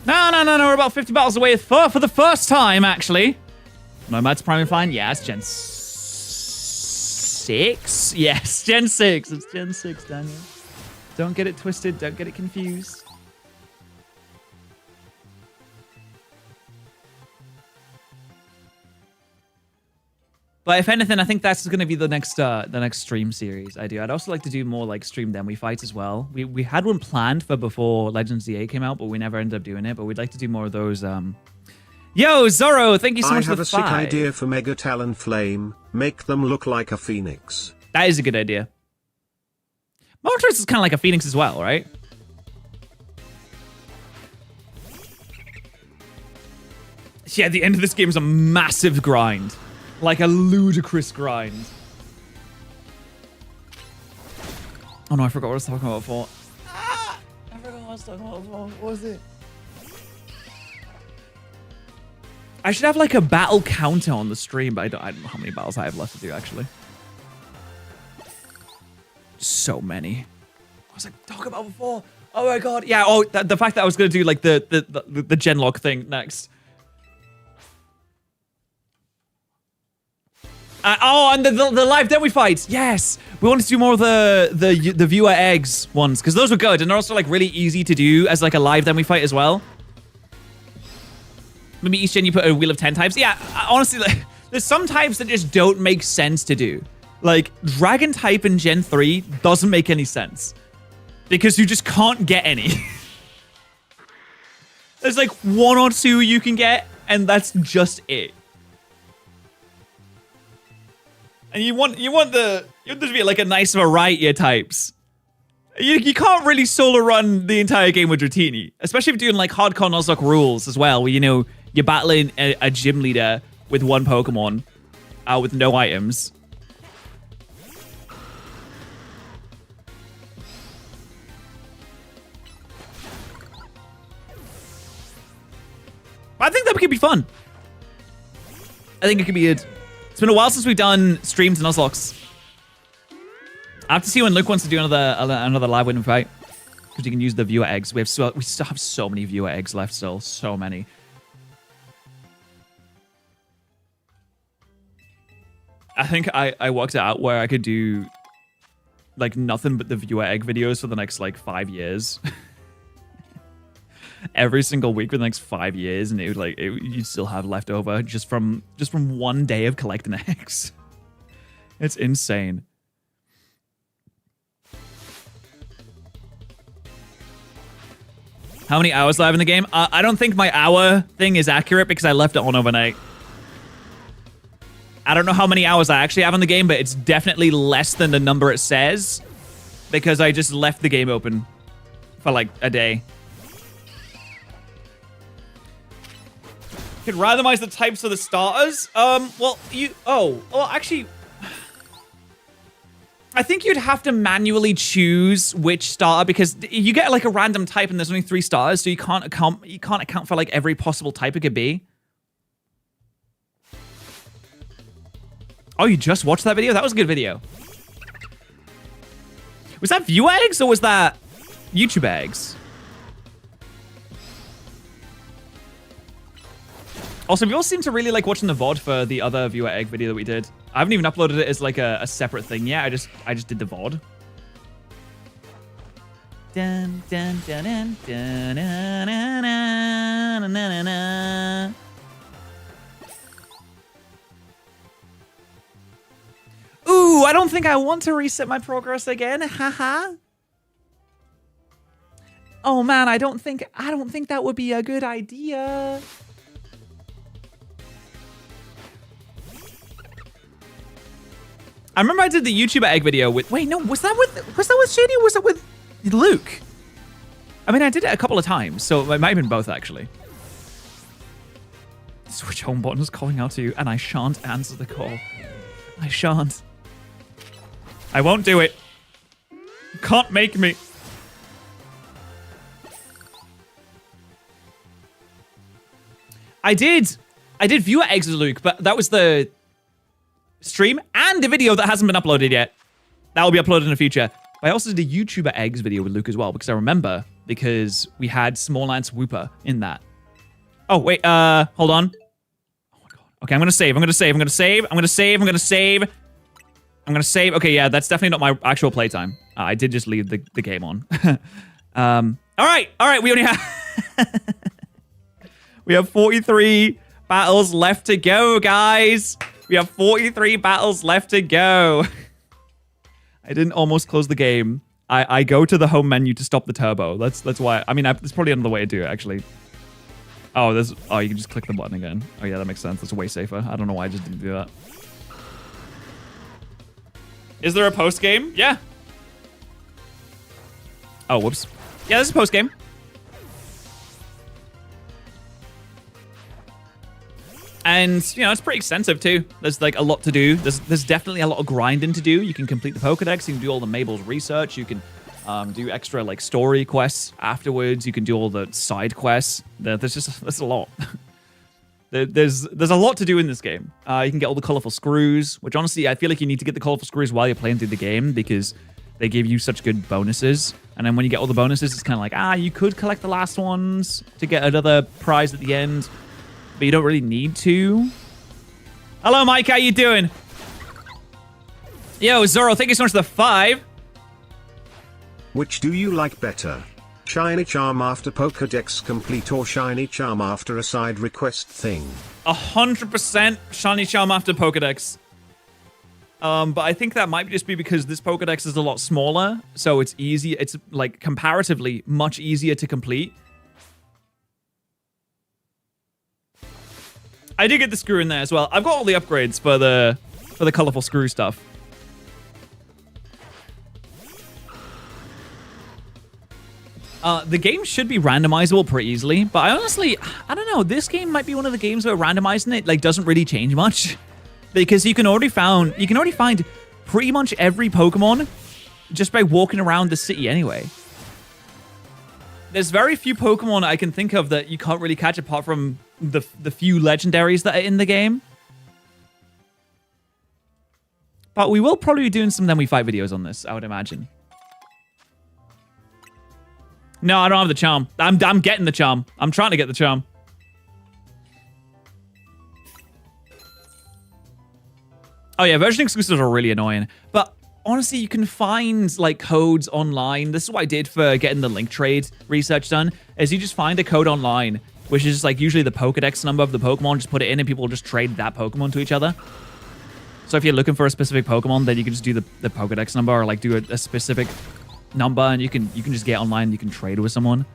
No, we're about 50 battles away for the first time, actually. Nomad's primary flying? Yeah, it's Gen 6? Yes, Gen 6. It's Gen 6, Daniel. Don't get it twisted. Don't get it confused. But if anything, I think that's going to be the next stream series I do. I'd also like to do more like stream then we fight as well. We had one planned for before Legends ZA came out, but we never ended up doing it. But we'd like to do more of those. Yo, Zorro, thank you so much for the 5. I have a sick idea for Mega Talonflame. Make them look like a phoenix. That is a good idea. Moltres is kind of like a phoenix as well, right? Yeah, the end of this game is a massive grind. Like a ludicrous grind. Oh no, I forgot what I was talking about before. I forgot what I was talking about before. What was it? I should have like a battle counter on the stream, but I don't know how many battles I have left to do, actually. So many. What was I talking about before? Oh my god. Yeah, the fact that I was going to do like the Genlock thing next. And the live demo fights. Yes, we wanted to do more of the viewer eggs ones because those were good and they're also like really easy to do as like a live demo fight as well. Maybe each gen you put a wheel of 10 types. Yeah, honestly, like, there's some types that just don't make sense to do. Like Dragon type in Gen 3 doesn't make any sense because you just can't get any. There's like 1 or 2 you can get, and that's just it. And you want there to be like a nice variety of types. You can't really solo run the entire game with Dratini, especially if you're doing like hardcore Nuzlocke rules as well, where you're battling a gym leader with 1 Pokemon, with no items. I think that could be fun. I think it could be good. It's been a while since we've done streams and Nuzlocks. I have to see when Luke wants to do another live winning fight, because you can use the viewer eggs. We still have so many viewer eggs left. Still, so many. I think I worked it out where I could do like nothing but the viewer egg videos for the next like 5 years. Every single week for the next 5 years, and you'd still have leftover just from 1 day of collecting eggs. It's insane. How many hours do I have in the game? I don't think my hour thing is accurate because I left it on overnight. I don't know how many hours I actually have in the game, but it's definitely less than the number it says because I just left the game open for like a day. Could randomize the types of the starters? Actually, I think you'd have to manually choose which starter because you get like a random type and there's only 3 starters, so you can't account for like every possible type it could be. Oh, you just watched that video? That was a good video. Was that viewer eggs or was that YouTube eggs? Also, we all seem to really like watching the VOD for the other viewer egg video that we did. I haven't even uploaded it as like a separate thing yet. I just did the VOD. Dun, dun, dun, dun, dun, dun, dun, dun, dun, dun. Ooh, I don't think I want to reset my progress again. Haha. Oh man, I don't think that would be a good idea. I remember I did the YouTuber egg video with... Wait, no, was that with Shady or was it with Luke? I mean, I did it a couple of times, so it might have been both, actually. Switch home button is calling out to you, and I shan't answer the call. I shan't. I won't do it. You can't make me. I did viewer eggs with Luke, but that was the stream and a video that hasn't been uploaded yet. That will be uploaded in the future. I also did a YouTuber eggs video with Luke as well, because I remember, because we had Small Lance Whooper in that. Oh, wait, hold on. Oh my god. Okay, I'm gonna save. Okay, yeah, that's definitely not my actual playtime. I did just leave the game on. All right, we only have... we have 43 battles left to go, guys. We have 43 battles left to go. I didn't almost close the game. I go to the home menu to stop the turbo. That's why. I mean, there's probably another way to do it, actually. Oh, you can just click the button again. Oh, yeah, that makes sense. That's way safer. I don't know why I just didn't do that. Is there a post game? Yeah. Oh, whoops. Yeah, there's a post game. And, you know, it's pretty extensive, too. There's, like, a lot to do. There's definitely a lot of grinding to do. You can complete the Pokedex. You can do all the Mabel's research. You can do extra, like, story quests afterwards. You can do all the side quests. There's a lot. There's a lot to do in this game. You can get all the colorful screws, which, honestly, I feel like you need to get the colorful screws while you're playing through the game because they give you such good bonuses. And then when you get all the bonuses, it's kind of like, you could collect the last ones to get another prize at the end. But you don't really need to. Hello, Mike. How you doing? Yo, Zoro, thank you so much for the 5. Which do you like better? Shiny Charm after Pokédex complete or Shiny Charm after a side request thing? 100% Shiny Charm after Pokédex. But I think that might just be because this Pokédex is a lot smaller. So it's easy. It's, like, comparatively much easier to complete. I did get the screw in there as well. I've got all the upgrades for the colorful screw stuff. The game should be randomizable pretty easily, but I don't know. This game might be one of the games where randomizing it like doesn't really change much, because you can already find pretty much every Pokemon just by walking around the city anyway. There's very few Pokemon I can think of that you can't really catch apart from the few legendaries that are in the game. But we will probably be doing some Then We Fight videos on this, I would imagine. No, I don't have the charm. I'm getting the charm. I'm trying to get the charm. Oh yeah, version exclusives are really annoying. But honestly, you can find like codes online. This is what I did for getting the link trade research done, is you just find a code online, which is just like usually the Pokedex number of the Pokemon, just put it in and people will just trade that Pokemon to each other. So if you're looking for a specific Pokemon, then you can just do the Pokedex number or like do a specific number, and you can just get online. You can trade with someone.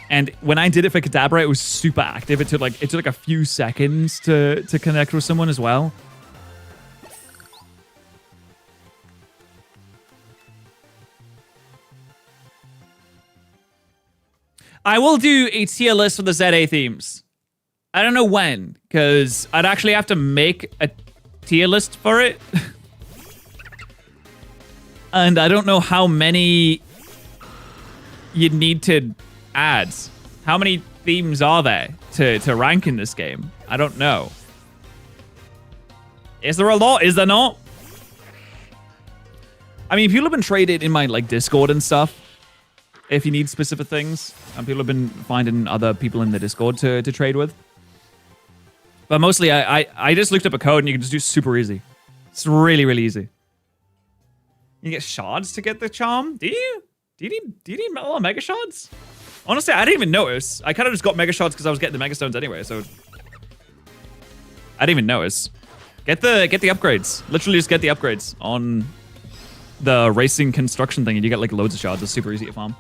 And when I did it for Kadabra, it was super active. It took like a few seconds to connect with someone as well. I will do a tier list for the ZA themes. I don't know when, because I'd actually have to make a tier list for it. And I don't know how many you'd need to add. How many themes are there to rank in this game? I don't know. Is there a lot? Is there not? I mean, people have been traded in my like Discord and stuff. If you need specific things, and people have been finding other people in the Discord to trade with. But mostly, I just looked up a code and you can just do super easy. It's really, really easy. You get shards to get the charm? Do you? Do you need a lot of mega shards? Honestly, I didn't even notice. I kind of just got mega shards because I was getting the mega stones anyway, so I didn't even notice. Get the upgrades. Literally just get the upgrades on the racing construction thing, and you get like loads of shards. It's super easy to farm.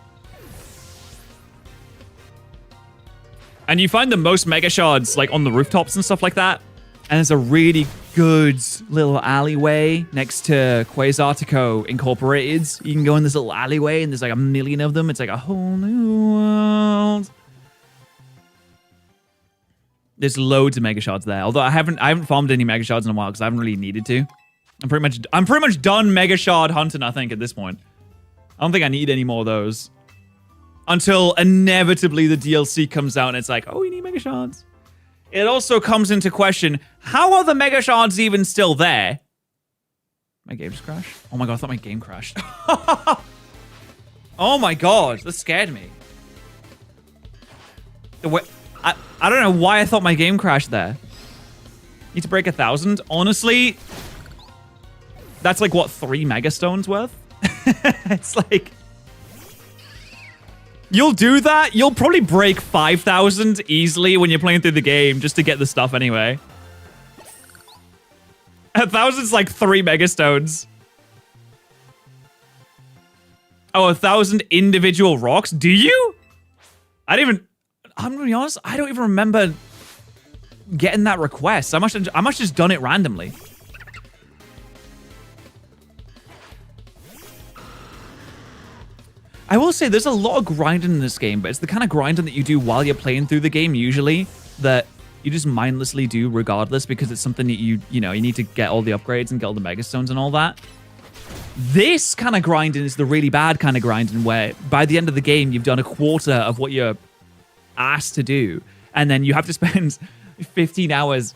And you find the most mega shards like on the rooftops and stuff like that. And there's a really good little alleyway next to Quasartico Incorporated. You can go in this little alleyway and there's like a million of them. It's like a whole new world. There's loads of mega shards there. Although I haven't farmed any mega shards in a while because I haven't really needed to. I'm pretty much done mega shard hunting, I think, at this point. I don't think I need any more of those. Until inevitably the DLC comes out and it's like, oh, you need mega shards. It also comes into question, how are the mega shards even still there? My game just crashed? Oh my god, I thought my game crashed. Oh my god, that scared me. I don't know why I thought my game crashed there. Need to break 1,000? Honestly, that's like, what, 3 mega stones worth? It's like... You'll do that? You'll probably break 5,000 easily when you're playing through the game just to get the stuff anyway. 1,000's like 3 mega stones. Oh, 1,000 individual rocks? Do you? I'm gonna be honest, I don't even remember getting that request. I must have just done it randomly. I will say there's a lot of grinding in this game, but it's the kind of grinding that you do while you're playing through the game usually that you just mindlessly do regardless because it's something that you need to get all the upgrades and get all the mega stones and all that. This kind of grinding is the really bad kind of grinding where by the end of the game you've done a quarter of what you're asked to do and then you have to spend 15 hours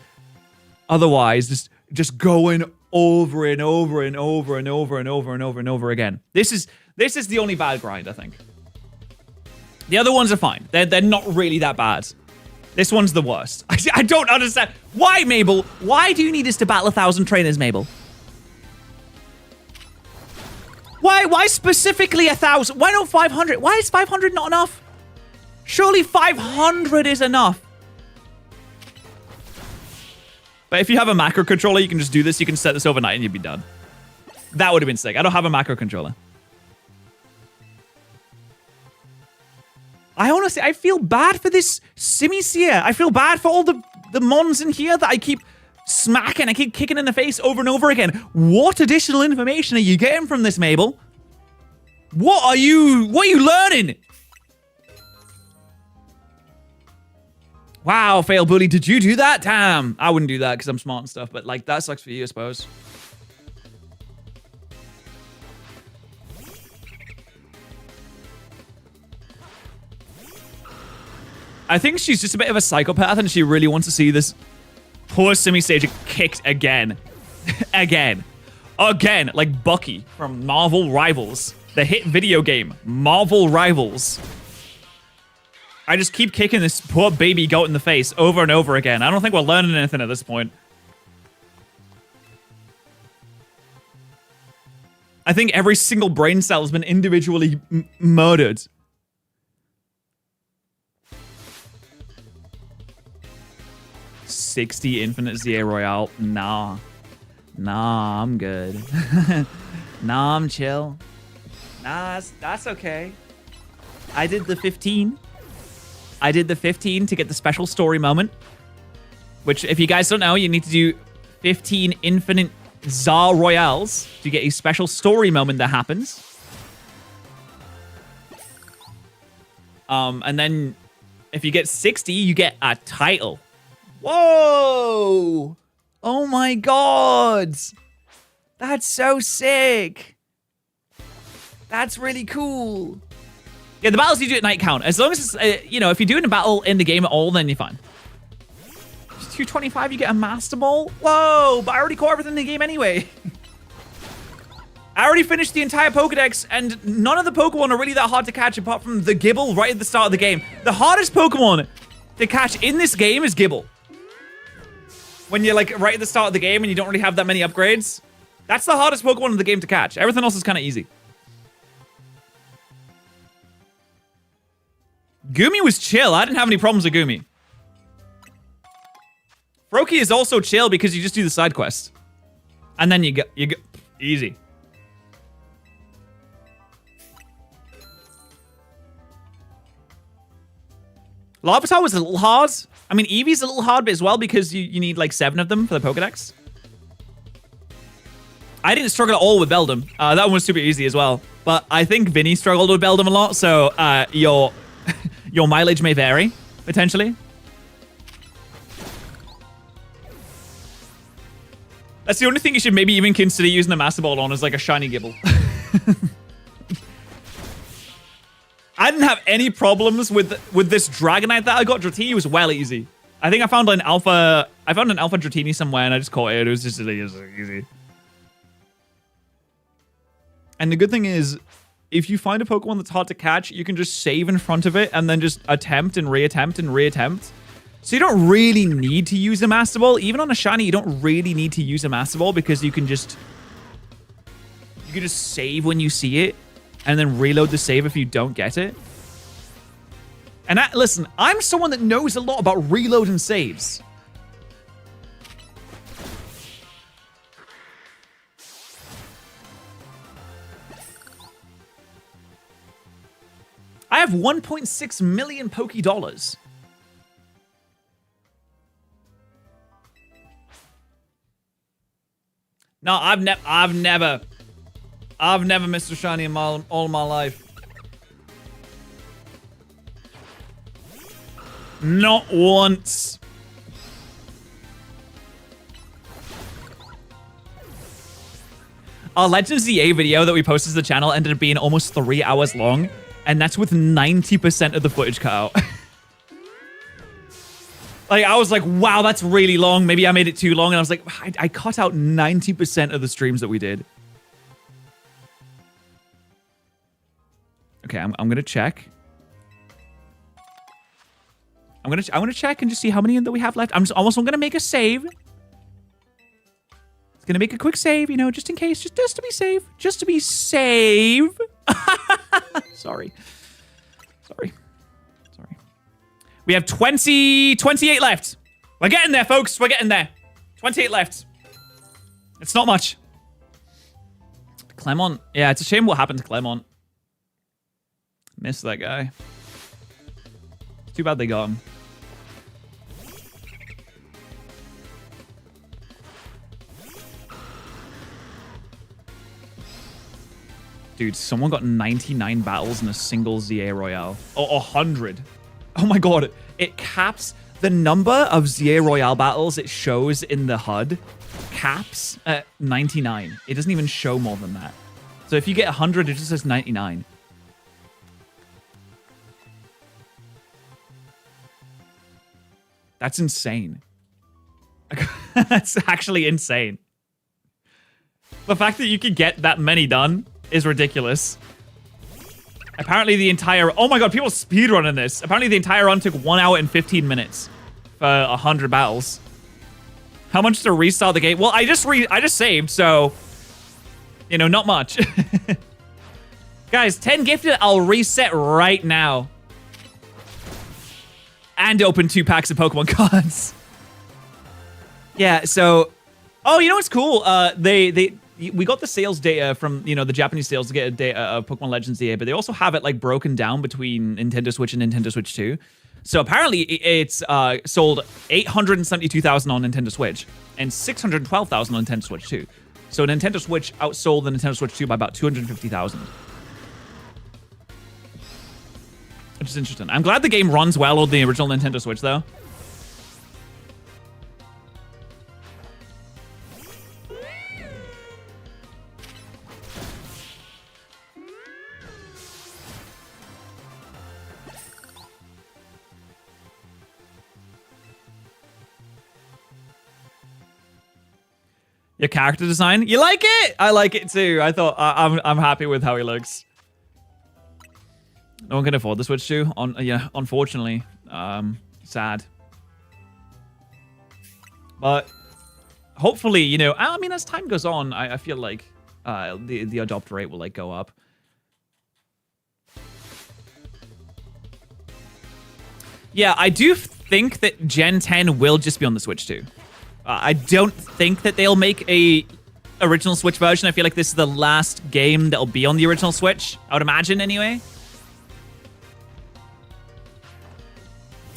otherwise just going over and over and over and over and over and over and over again. This is the only bad grind, I think. The other ones are fine. They're not really that bad. This one's the worst. I don't understand. Why, Mabel? Why do you need us to battle 1,000 trainers, Mabel? Why specifically 1,000? Why not 500? Why is 500 not enough? Surely 500 is enough. But if you have a macro controller, you can just do this. You can set this overnight and you'd be done. That would have been sick. I don't have a macro controller. I feel bad for this Simisear. I feel bad for all the mons in here that I keep smacking. I keep kicking in the face over and over again. What additional information are you getting from this, Mabel? What are you learning? Wow, fail bully. Did you do that? Damn. I wouldn't do that because I'm smart and stuff, but like that sucks for you, I suppose. I think she's just a bit of a psychopath and she really wants to see this poor Simisear kicked again. Again. Like Bucky from Marvel Rivals. The hit video game, Marvel Rivals. I just keep kicking this poor baby goat in the face over and over again. I don't think we're learning anything at this point. I think every single brain cell has been individually murdered. 60 infinite ZA Royale. Nah. Nah, I'm good. Nah, I'm chill. Nah, that's okay. I did the 15. I did the 15 to get the special story moment. Which, if you guys don't know, you need to do 15 infinite ZA Royales to get a special story moment that happens. And then if you get 60, you get a title. Whoa! Oh my god! That's so sick! That's really cool. Yeah, the battles you do at night count. As long as it's, you know, if you're doing a battle in the game at all, then you're fine. 225, you get a Master Ball? Whoa, but I already caught everything in the game anyway. I already finished the entire Pokedex, and none of the Pokemon are really that hard to catch apart from the Gibble right at the start of the game. The hardest Pokemon to catch in this game is Gibble. When you're like right at the start of the game and you don't really have that many upgrades. That's the hardest Pokemon in the game to catch. Everything else is kind of easy. Gumi was chill. I didn't have any problems with Gumi. Froakie is also chill because you just do the side quest. And then you go easy. Larvitar was a little hard. I mean, Eevee's a little hard, but as well because you need like 7 of them for the Pokedex. I didn't struggle at all with Beldum. That one was super easy as well. But I think Vinny struggled with Beldum a lot, so your mileage may vary, potentially. That's the only thing you should maybe even consider using the Master Ball on is like a shiny Gibble. I didn't have any problems with this Dragonite that I got. Dratini was well easy. I think I found an alpha Dratini somewhere and I just caught it. It was just easy. And the good thing is, if you find a Pokemon that's hard to catch, you can just save in front of it and then just attempt and reattempt and reattempt. So you don't really need to use a Master Ball. Even on a shiny, you don't really need to use a Master Ball because you can just save when you see it and then reload the save if you don't get it. And listen, I'm someone that knows a lot about reloading saves. I have 1.6 million Poké-Dollars. No, I've never missed a shiny in all my life. Not once. Our Legends ZA video that we posted to the channel ended up being almost 3 hours long, and that's with 90% of the footage cut out. Like, I was like, wow, that's really long. Maybe I made it too long, and I was like, I cut out 90% of the streams that we did. Okay, I'm gonna check. I'm gonna check and just see how many that we have left. I'm gonna make a save. It's gonna make a quick save, you know, just in case, just to be safe, just to be safe. Sorry. We have 28 left. We're getting there, folks. We're getting there. 28 left. It's not much. Clemont. Yeah, it's a shame what happened to Clemont. Missed that guy. Too bad they got him. Dude, someone got 99 battles in a single ZA Royale. Oh, 100. Oh my god. It caps the number of ZA Royale battles it shows in the HUD. Caps at 99. It doesn't even show more than that. So if you get 100, it just says 99. That's insane. That's actually insane. The fact that you could get that many done is ridiculous. Apparently the entire... Oh my god, people speedrunning this. Apparently the entire run took 1 hour and 15 minutes for 100 battles. How much to restart the game? Well, I just saved, so... You know, not much. Guys, 10 gifted, I'll reset right now. And open 2 packs of Pokemon cards. Yeah, so... Oh, you know what's cool? We got the sales data from, the Japanese sales data of Pokemon Legends EA, but they also have it, like, broken down between Nintendo Switch and Nintendo Switch 2. So apparently it's sold 872,000 on Nintendo Switch and 612,000 on Nintendo Switch 2. So Nintendo Switch outsold the Nintendo Switch 2 by about 250,000. Which is interesting. I'm glad the game runs well on the original Nintendo Switch, though. Your character design? You like it? I like it too. I thought I'm happy with how he looks. No one can afford the Switch 2. Unfortunately. Sad. But hopefully, I mean, as time goes on, I feel like the adopt rate will like go up. Yeah, I do think that Gen 10 will just be on the Switch 2. I don't think that they'll make a original Switch version. I feel like this is the last game that'll be on the original Switch. I would imagine, anyway.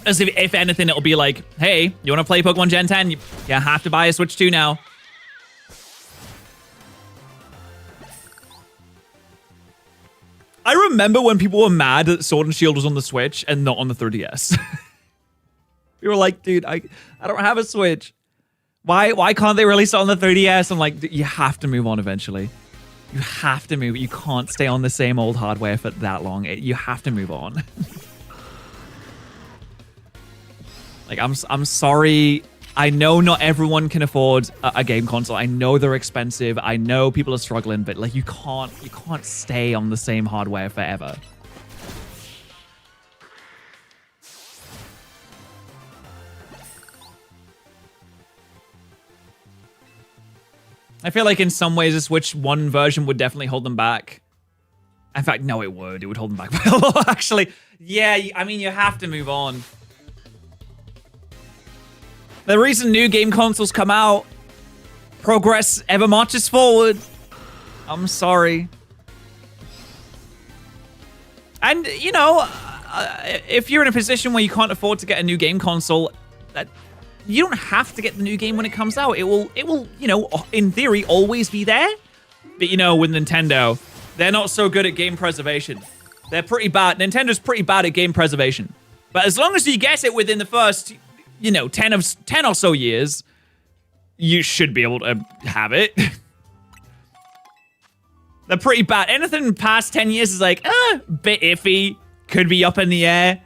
As if anything, it'll be like, hey, you want to play Pokemon Gen 10? You have to buy a Switch 2 now. I remember when people were mad that Sword and Shield was on the Switch and not on the 3DS. We were like, dude, I don't have a Switch. Why can't they release it on the 3DS? I'm like, you have to move on eventually. You have to move. You can't stay on the same old hardware for that long. You have to move on. Like, I'm sorry. I know not everyone can afford a game console. I know they're expensive. I know people are struggling, but like, you can't stay on the same hardware forever. I feel like in some ways a Switch 1 version would definitely hold them back. In fact, no, it would. It would hold them back by a lot, actually. Yeah, I mean, you have to move on. The reason new game consoles come out, progress ever marches forward. I'm sorry. And, if you're in a position where you can't afford to get a new game console, you don't have to get the new game when it comes out. It will, in theory, always be there. But, with Nintendo, they're not so good at game preservation. They're pretty bad. Nintendo's pretty bad at game preservation. But as long as you get it within the first, 10 or so years, you should be able to have it. They're pretty bad. Anything past 10 years is like, bit iffy. Could be up in the air.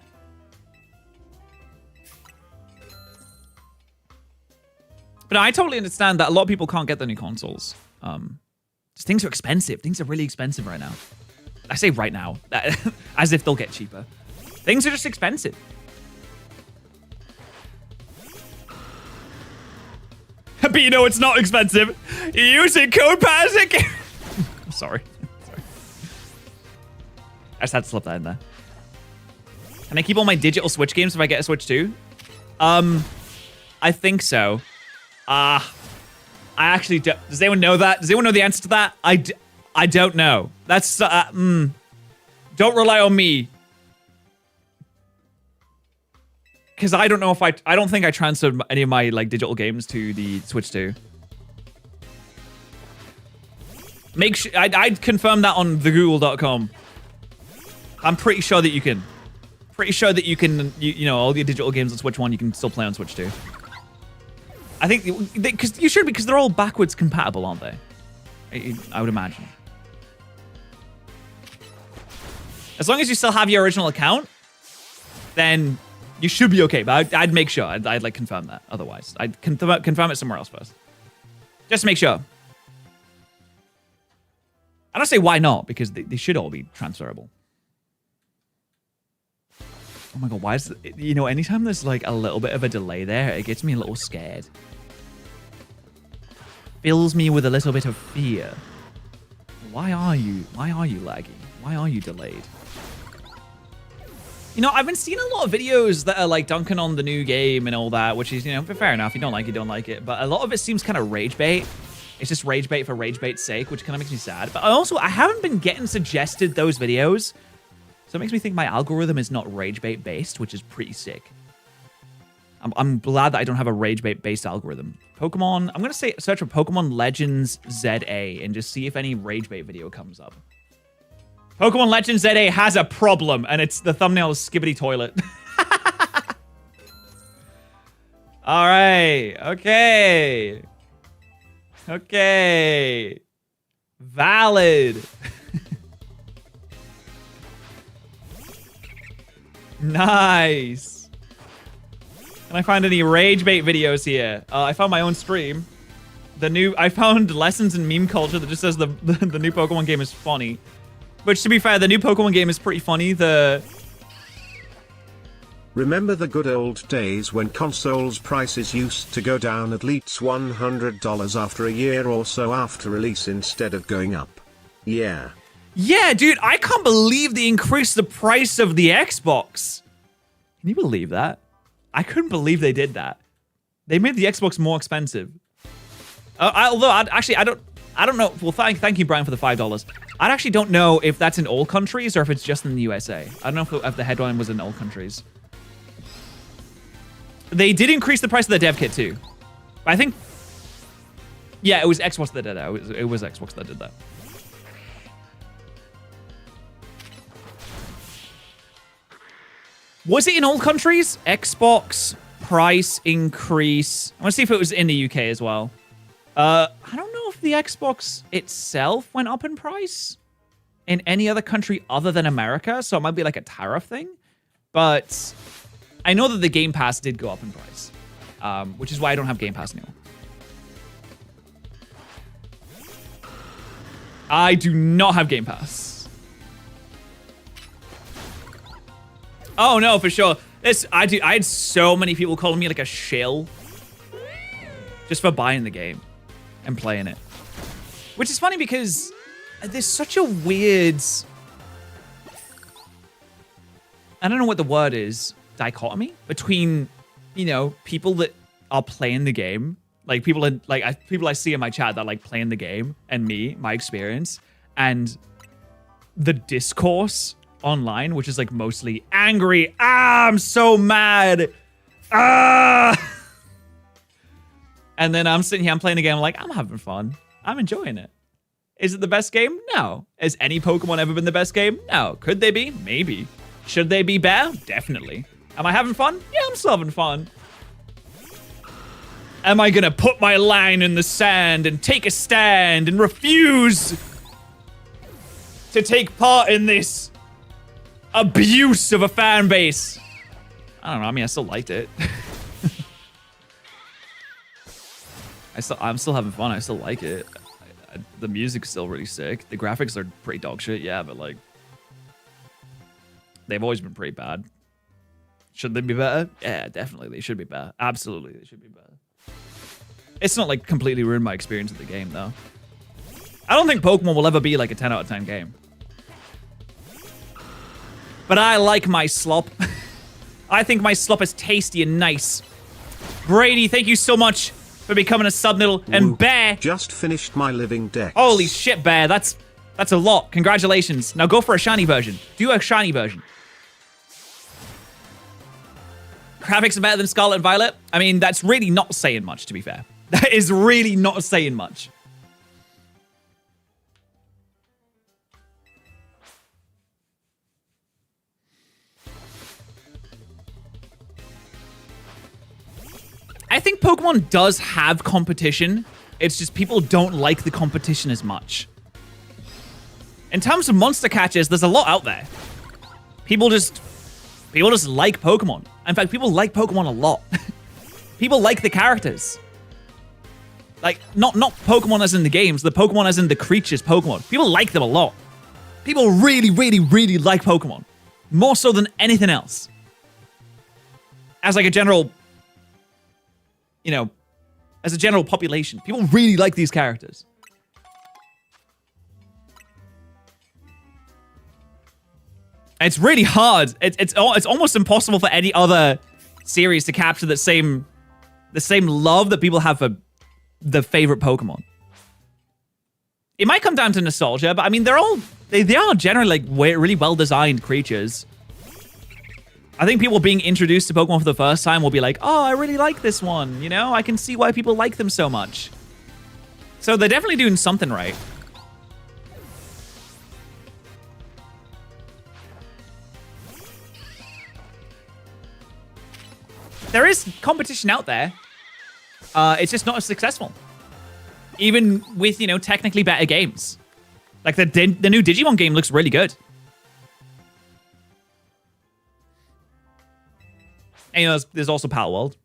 But I totally understand that a lot of people can't get the new consoles. Just things are expensive. Things are really expensive right now. I say right now, as if they'll get cheaper. Things are just expensive. But it's not expensive. Using code Patterrz. Sorry. I just had to slip that in there. Can I keep all my digital Switch games if I get a Switch 2? I think so. I actually don't. Does anyone know that? Does anyone know the answer to that? I don't know. That's, don't rely on me. Because I don't know if I don't think I transferred any of my, like, digital games to the Switch 2. Make sure, I'd confirm that on thegoogle.com. I'm pretty sure that you can. Pretty sure that you can, all your digital games on Switch 1, you can still play on Switch 2. I think, because you should, because they're all backwards compatible, aren't they? I would imagine. As long as you still have your original account, then you should be okay. But I'd make sure. I'd like confirm that. Otherwise, I'd confirm it somewhere else first. Just to make sure. I don't say why not, because they should all be transferable. Oh my god, why is it, anytime there's like a little bit of a delay there, it gets me a little scared. Fills me with a little bit of fear. Why are you laggy? Why are you delayed? You know, I've been seeing a lot of videos that are like dunking on the new game and all that, which is, you know, fair enough. You don't like it, you don't like it. But a lot of it seems kind of rage bait. It's just rage bait for rage bait's sake, which kind of makes me sad. But I haven't been getting suggested those videos. So it makes me think my algorithm is not rage bait based, which is pretty sick. I'm glad that I don't have a rage bait based algorithm. Pokemon, I'm going to say search for Pokemon Legends ZA and just see if any rage bait video comes up. Pokemon Legends ZA has a problem, and it's the thumbnail is Skibbity Toilet. All right. Okay. Okay. Valid. Nice. Can I find any rage bait videos here? I found my own stream. I found lessons in meme culture that just says the new Pokemon game is funny. Which, to be fair, the new Pokemon game is pretty funny. Remember the good old days when consoles prices used to go down at least $100 after a year or so after release instead of going up? Yeah. Yeah, dude, I can't believe they increased the price of the Xbox. Can you believe that? I couldn't believe they did that. They made the Xbox more expensive. Although, I don't know. Well, thank you, Brian, for the $5. I actually don't know if that's in all countries or if it's just in the USA. I don't know if the headline was in all countries. They did increase the price of the dev kit too. I think, yeah, it was Xbox that did that. It was Xbox that did that. Was it in all countries? Xbox price increase. I want to see if it was in the UK as well. I don't know if the Xbox itself went up in price in any other country other than America, so it might be like a tariff thing. But I know that the Game Pass did go up in price, which is why I don't have Game Pass anymore. I do not have Game Pass. Oh no, for sure. I had so many people calling me like a shill just for buying the game and playing it. Which is funny because there's such a weird, I don't know what the word is, dichotomy between, you know, people that are playing the game, like people I see in my chat that are like playing the game, and me, my experience, and the discourse online, which is like mostly angry. I'm so mad. And then I'm sitting here, I'm playing the game, I'm like, I'm having fun. I'm enjoying it. Is it the best game? No. Has any Pokemon ever been the best game? No. Could they be? Maybe. Should they be better? Definitely. Am I having fun? Yeah, I'm still having fun. Am I gonna put my line in the sand and take a stand and refuse to take part in this abuse of a fan base? I don't know. I mean, I still liked it. I'm still having fun. I still like it. The music's still really sick. The graphics are pretty dog shit, yeah, but like, they've always been pretty bad. Should they be better? Yeah, definitely. They should be better. Absolutely, they should be better. It's not like completely ruined my experience of the game, though. I don't think Pokemon will ever be like a 10 out of 10 game. But I like my slop. I think my slop is tasty and nice. Brady, thank you so much for becoming a subnidal. And Bear just finished my living deck. Holy shit, Bear, that's a lot. Congratulations. Now go for a shiny version. Do a shiny version. Graphics are better than Scarlet and Violet. I mean, that's really not saying much, to be fair. That is really not saying much. I think Pokemon does have competition. It's just people don't like the competition as much. In terms of monster catchers, there's a lot out there. People just like Pokemon. In fact, people like Pokemon a lot. People like the characters. Like, not Pokemon as in the games, the Pokemon as in the creatures Pokemon. People like them a lot. People really, really, really like Pokemon. More so than anything else. As like a general, you know, as a general population, people really like these characters. It's really hard. It's almost impossible for any other series to capture the same love that people have for the favorite Pokemon. It might come down to nostalgia, but I mean, they are generally like really well designed creatures. I think people being introduced to Pokemon for the first time will be like, oh, I really like this one. You know, I can see why people like them so much. So they're definitely doing something right. There is competition out there. It's just not as successful. Even with, you know, technically better games. Like the new Digimon game looks really good. And, you know, there's also Palworld.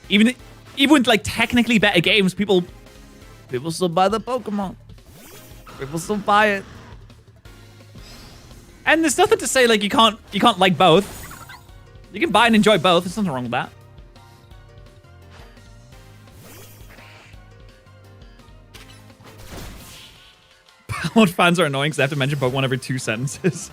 Even with like technically better games, people still buy the Pokemon. People still buy it. And there's nothing to say like you can't like both. You can buy and enjoy both. There's nothing wrong with that. Palworld fans are annoying because they have to mention Pokemon every 2 sentences.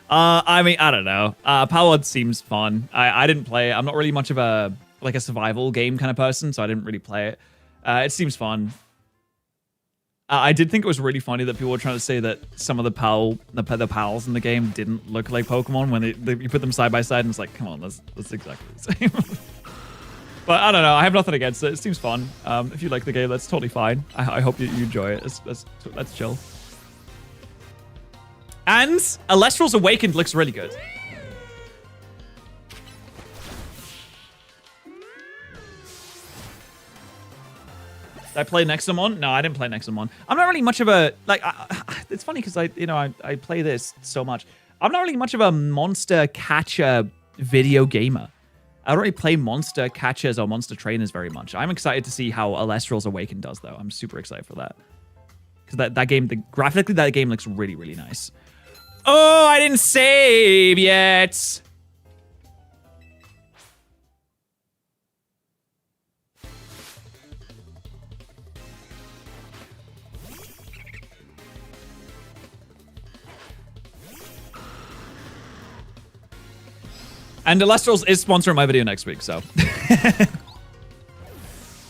I mean, I don't know. Palworld seems fun. I didn't play it. I'm not really much of a survival game kind of person, so I didn't really play it. It seems fun. I did think it was really funny that people were trying to say that some of the pals in the game didn't look like Pokemon when you put them side by side, and it's like, come on, that's exactly the same. But I don't know. I have nothing against it. It seems fun. If you like the game, that's totally fine. I hope you enjoy it. Let's chill. And Alestral's Awakened looks really good. Did I play Nexomon? No, I didn't play Nexomon. I'm not really much of a like. It's funny because I play this so much. I'm not really much of a monster catcher video gamer. I don't really play monster catchers or monster trainers very much. I'm excited to see how Alestral's Awakened does, though. I'm super excited for that because that game, graphically, that game looks really, really nice. Oh, I didn't save yet. And Alestral's is sponsoring my video next week, so.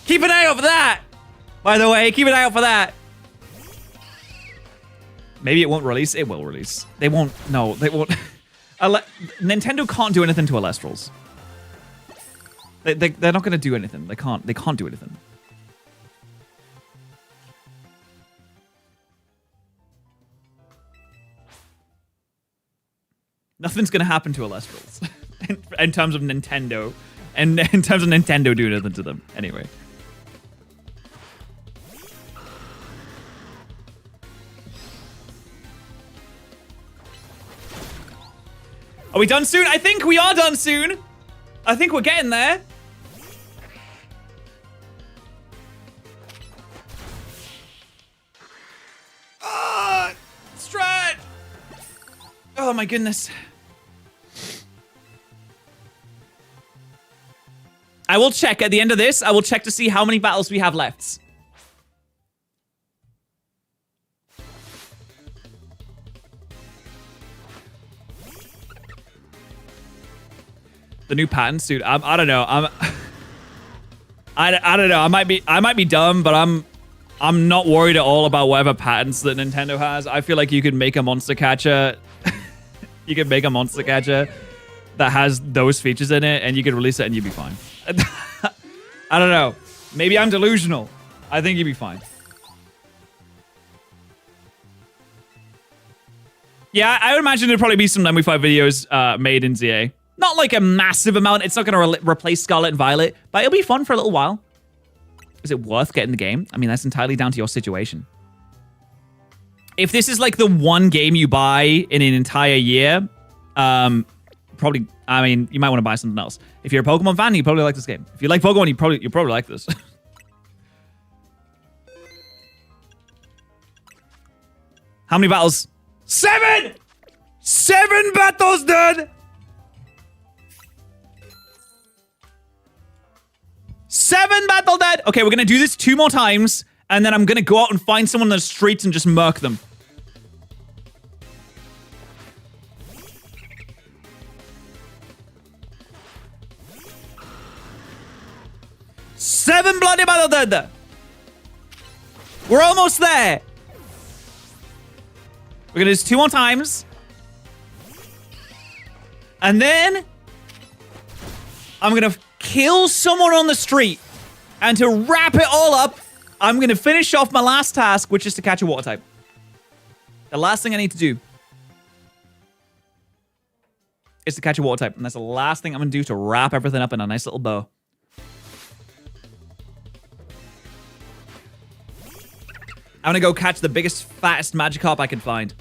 Keep an eye out for that! By the way, keep an eye out for that. Maybe it won't release. It will release. They won't. No, they won't. Nintendo can't do anything to Alestrals. They're not going to do anything. They can't do anything. Nothing's going to happen to Alestrals. in terms of Nintendo. And in terms of Nintendo doing anything to them. Anyway. Are we done soon? I think we are done soon. I think we're getting there. Ah, Strat. Oh my goodness. I will check at the end of this. I will check to see how many battles we have left. The new patent suit. I don't know. I don't know. I might be dumb, but I'm not worried at all about whatever patents that Nintendo has. I feel like you could make a monster catcher. You could make a monster catcher that has those features in it, and you could release it, and you'd be fine. I don't know. Maybe I'm delusional. I think you'd be fine. Yeah, I would imagine there'd probably be some Lemmy 5 videos made in ZA. Not like a massive amount. It's not going to replace Scarlet and Violet, but it'll be fun for a little while. Is it worth getting the game? I mean, that's entirely down to your situation. If this is like the one game you buy in an entire year, probably, I mean, you might want to buy something else. If you're a Pokemon fan, you probably like this game. If you like Pokemon, you probably like this. How many battles? 7! 7 battles, dude! 7 battle dead. Okay, we're gonna do this 2 more times, And then I'm gonna go out and find someone on the streets and just murk them. Seven bloody mother. We're almost there. We're gonna do this 2 more times. And then I'm gonna kill someone on the street. And to wrap it all up, I'm gonna finish off my last task, which is to catch a water type. The last thing I need to do is to catch a water type. And that's the last thing I'm gonna do to wrap everything up in a nice little bow. I'm gonna go catch the biggest, fattest Magikarp I can find.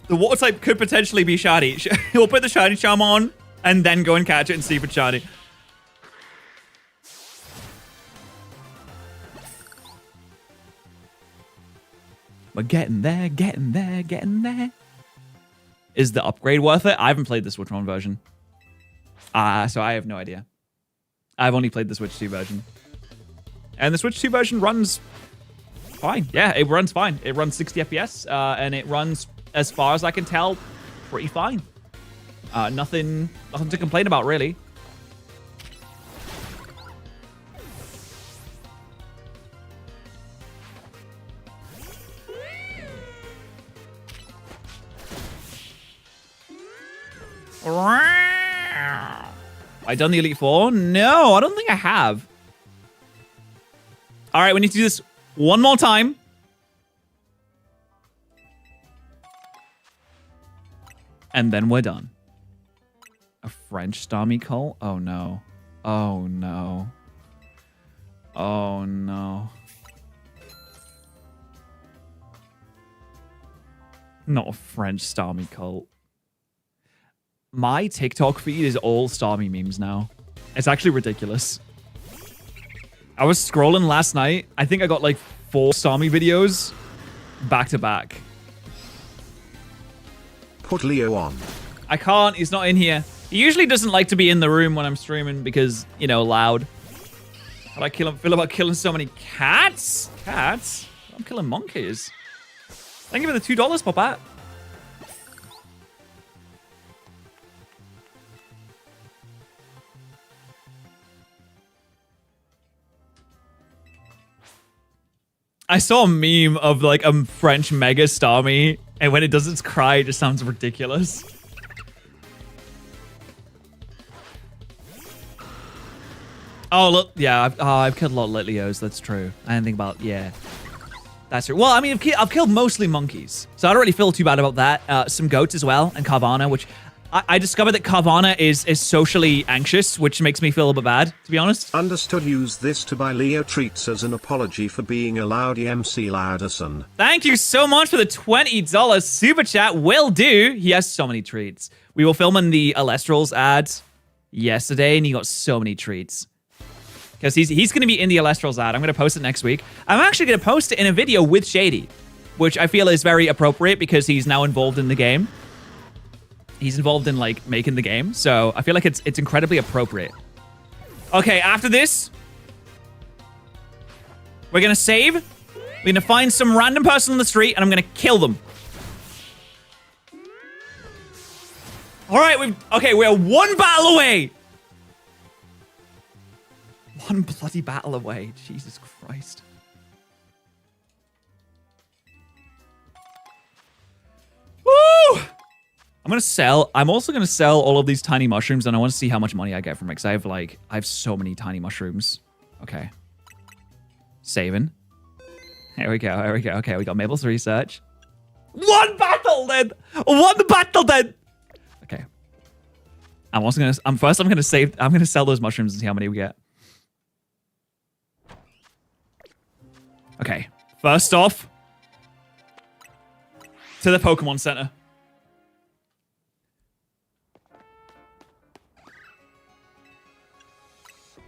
The water type could potentially be shiny. We'll put the shiny charm on and then go and catch it and see if it's shiny. We're getting there, getting there, getting there. Is the upgrade worth it? I haven't played the Switch 1 version. So I have no idea. I've only played the Switch 2 version. And the Switch 2 version runs fine. Yeah, it runs fine. It runs 60 FPS, and it runs, as far as I can tell, pretty fine. Nothing to complain about, really. I done the Elite Four? No, I don't think I have. All right, we need to do this one more time. And then we're done. A French Starmie Colt? Oh, no. Oh, no. Oh, no. Not a French Starmie Colt. My TikTok feed is all Starmie memes now. It's actually ridiculous. I was scrolling last night. I think I got like 4 Starmie videos back to back. Put Leo on. I can't. He's not in here. He usually doesn't like to be in the room when I'm streaming because, you know, loud. How do I feel about killing so many cats? Cats? I'm killing monkeys. Thank you for the $2, Popat. I saw a meme of like a French Mega Starmie, and when it does its cry, it just sounds ridiculous. Oh, look. Yeah, I've killed a lot of Litleos. That's true. I didn't think about... Yeah. That's true. Well, I mean, I've killed mostly monkeys, so I don't really feel too bad about that. Some goats as well, and Carvana, which... I discovered that Carvana is socially anxious, which makes me feel a bit bad, to be honest. Understood. Use this to buy Leo treats as an apology for being a loudy MC Louderson. Thank you so much for the $20 super chat. Will do. He has so many treats. We were filming the Alestrals ad yesterday, and he got so many treats. Because he's going to be in the Alestrals ad. I'm going to post it next week. I'm actually going to post it in a video with Shady, which I feel is very appropriate because he's now involved in the game. He's involved in, like, making the game. So I feel like it's incredibly appropriate. Okay, after this, we're going to save. We're going to find some random person on the street, and I'm going to kill them. All right, we're one battle away. One bloody battle away. Jesus Christ. Woo! I'm also gonna sell all of these tiny mushrooms, and I want to see how much money I get from it, because I have so many tiny mushrooms. Okay. Saving. Here we go. Okay, we got Mabel's research. One battle then! Okay. I'm gonna sell those mushrooms and see how many we get. Okay. First off, to the Pokemon Center.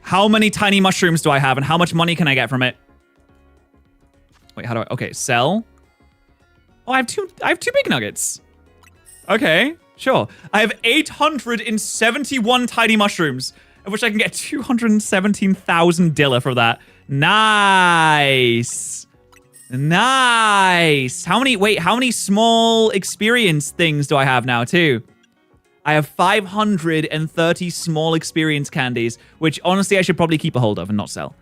How many tiny mushrooms do I have, and how much money can I get from it? Wait, how do I... Okay, sell. Oh, I have two big nuggets. Okay. Sure. I have 871 tiny mushrooms, of which I can get 217,000 Dilla for that. Nice. Nice. How many small experience things do I have now, too? I have 530 small experience candies, which honestly I should probably keep a hold of and not sell.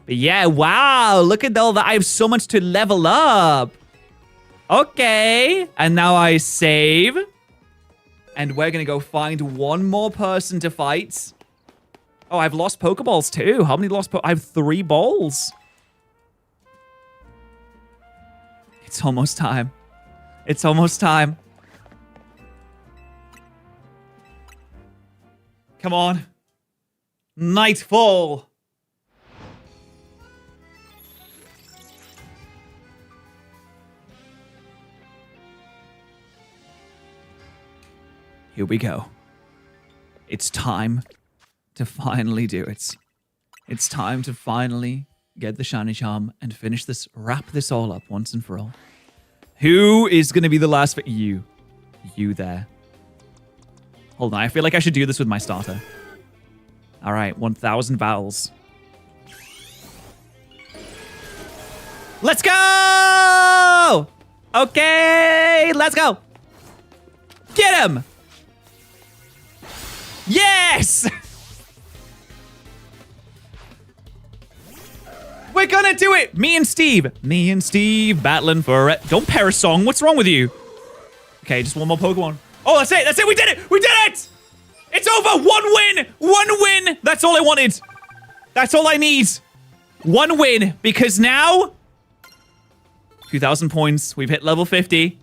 But yeah, wow, look at all that. I have so much to level up. Okay, and now I save. And we're gonna go find one more person to fight. Oh, I've lost Pokeballs too. How many lost I have 3 balls. It's almost time. It's almost time. Come on. Nightfall. Here we go. It's time to finally do it. It's time to finally get the shiny charm and finish this, wrap this all up once and for all. Who is going to be the last for you? You there. Hold on, I feel like I should do this with my starter. All right, 1,000 battles. Let's go! Okay, let's go. Get him! Yes! We're gonna do it! Me and Steve battling for it. Don't pair a song. What's wrong with you? Okay, just one more Pokemon. Oh, that's it! That's it! We did it! We did it! It's over! 1 win! 1 win! That's all I wanted. That's all I need. 1 win, because now 2,000 points. We've hit level 50.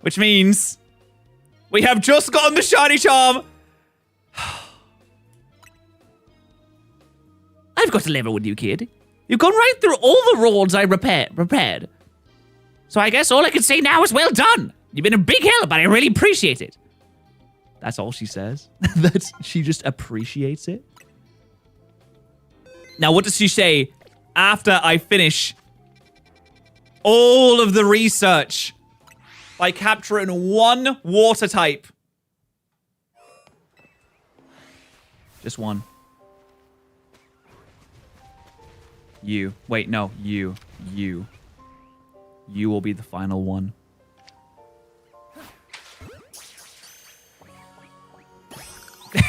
Which means we have just gotten the shiny charm. I've got to level with you, kid. You've gone right through all the roads I prepared. So I guess all I can say now is well done. You've been a big help, and I really appreciate it. That's all she says. She just appreciates it. Now, what does she say after I finish all of the research by capturing 1 water type? Just 1. You. Wait, no. You. You will be the final one.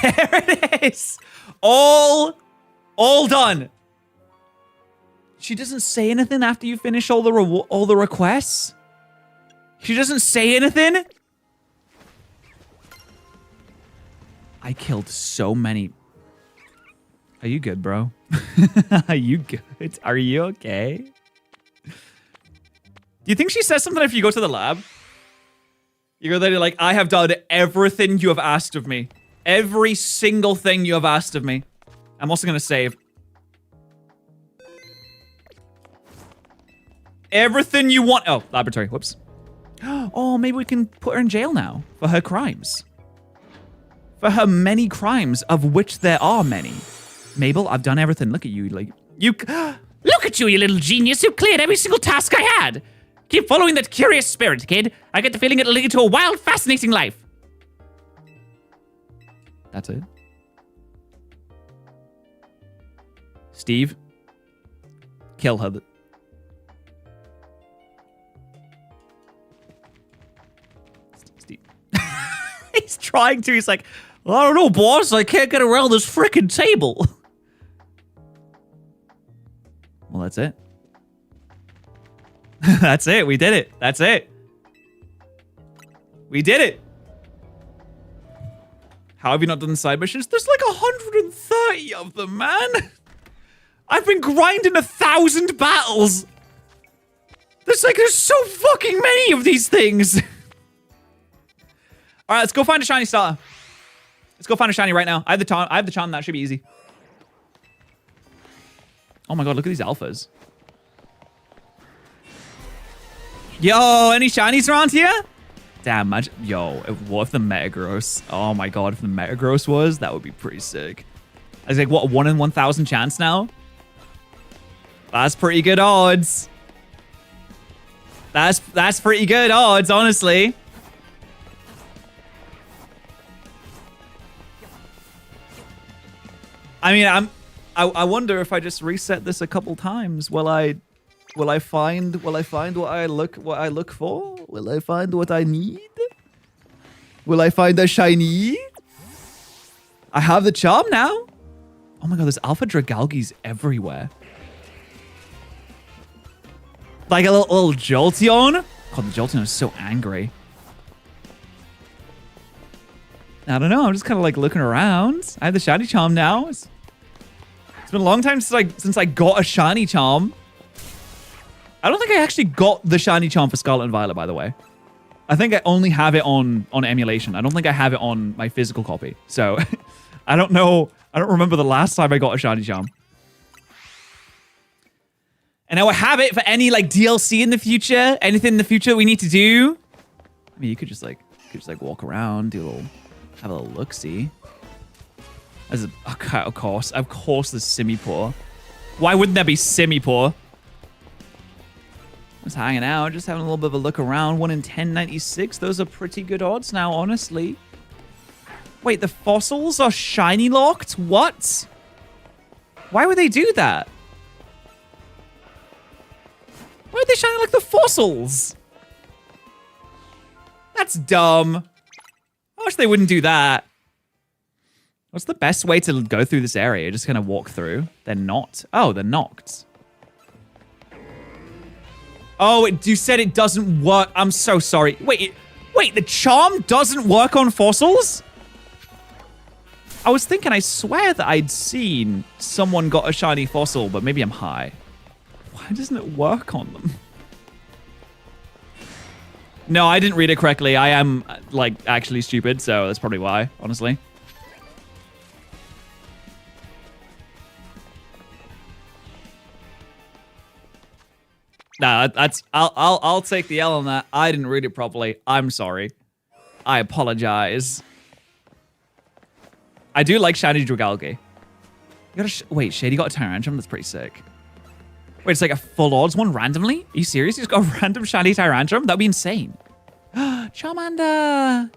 There it is! All done. She doesn't say anything after you finish all the requests? She doesn't say anything? I killed so many. Are you good, bro? Are you good? Are you okay? Do you think she says something if you go to the lab? You go there, you're like, I have done everything you have asked of me. Every single thing you have asked of me. I'm also going to save. Everything you want. Oh, laboratory. Whoops. Oh, maybe we can put her in jail now for her crimes. For her many crimes, of which there are many. Mabel, I've done everything. Look at you. Like, you. Look at you, you little genius. You cleared every single task I had. Keep following that curious spirit, kid. I get the feeling it'll lead to a wild, fascinating life. That's it. Steve, kill her. Steve. He's trying to. He's like, I don't know, boss. I can't get around this frickin' table. Well, that's it. That's it. We did it. That's it. We did it. How have you not done the side missions? There's like 130 of them, man. I've been grinding 1,000 battles. There's so fucking many of these things. All right, let's go find a shiny starter. Let's go find a shiny right now. I have the charm. That should be easy. Oh my god, look at these alphas. Yo, any shinies around here? Damn, imagine. Yo, what if the Metagross? Oh my god, if the Metagross was, that would be pretty sick. I was like, what, 1 in 1,000 chance now? That's pretty good odds. That's pretty good odds, honestly. I mean, I wonder if I just reset this a couple times, will I find what I look for? Will I find what I need? Will I find a shiny? I have the charm now. Oh my god, there's alpha Dragalgis everywhere. Like a little Jolteon. God, the Jolteon is so angry. I don't know. I'm just kind of like looking around. I have the shiny charm now. It's been a long time since I got a shiny charm. I don't think I actually got the shiny charm for Scarlet and Violet, by the way. I think I only have it on emulation. I don't think I have it on my physical copy. So I don't know. I don't remember the last time I got a shiny charm. And now I have it for any like DLC in the future. Anything in the future we need to do. I mean, you could just like walk around, have a little look-see. Okay, of course there's Simipour. Why wouldn't there be Simipour? Just hanging out, just having a little bit of a look around. 1 in 1096. Those are pretty good odds now, honestly. Wait, the fossils are shiny locked? What? Why would they do that? Why would they shiny lock the fossils? That's dumb. I wish they wouldn't do that. What's the best way to go through this area? Just kind of walk through. They're not. Oh, they're knocked. Oh, you said it doesn't work. I'm so sorry. Wait, the charm doesn't work on fossils? I was thinking, I swear that I'd seen someone got a shiny fossil, but maybe I'm high. Why doesn't it work on them? No, I didn't read it correctly. I am, like, actually stupid, so that's probably why, honestly. Nah, I'll take the L on that. I didn't read it properly. I'm sorry. I apologize. I do like shiny Dragalge. Wait, Shady got a Tyrantrum? That's pretty sick. Wait, it's like a full odds one randomly? Are you serious? You just got a random shiny Tyrantrum? That'd be insane. Charmander!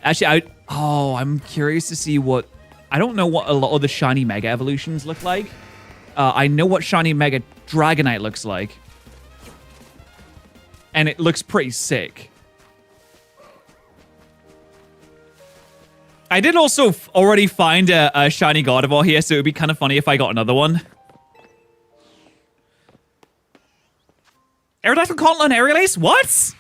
Actually, I'm curious to see what... I don't know what a lot of the shiny Mega Evolutions look like. I know what shiny Mega Dragonite looks like. And it looks pretty sick. I did also already find a shiny Gardevoir here, so it would be kind of funny if I got another one. Aerodactyl can't learn Aerial Ace? What?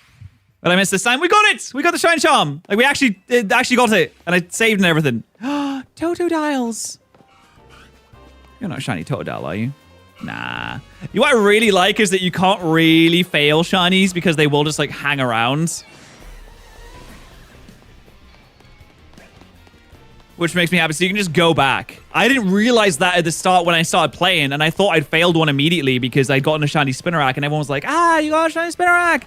But I missed this time. We got it! We got the Shine Charm! Like, we actually got it. And I saved and everything. Totodiles. You're not a shiny Totodile, are you? Nah. What I really like is that you can't really fail shinies because they will just, like, hang around. Which makes me happy. So you can just go back. I didn't realize that at the start when I started playing, and I thought I'd failed one immediately because I'd gotten a shiny Spinarak, and everyone was like, ah, you got a shiny Spinarak.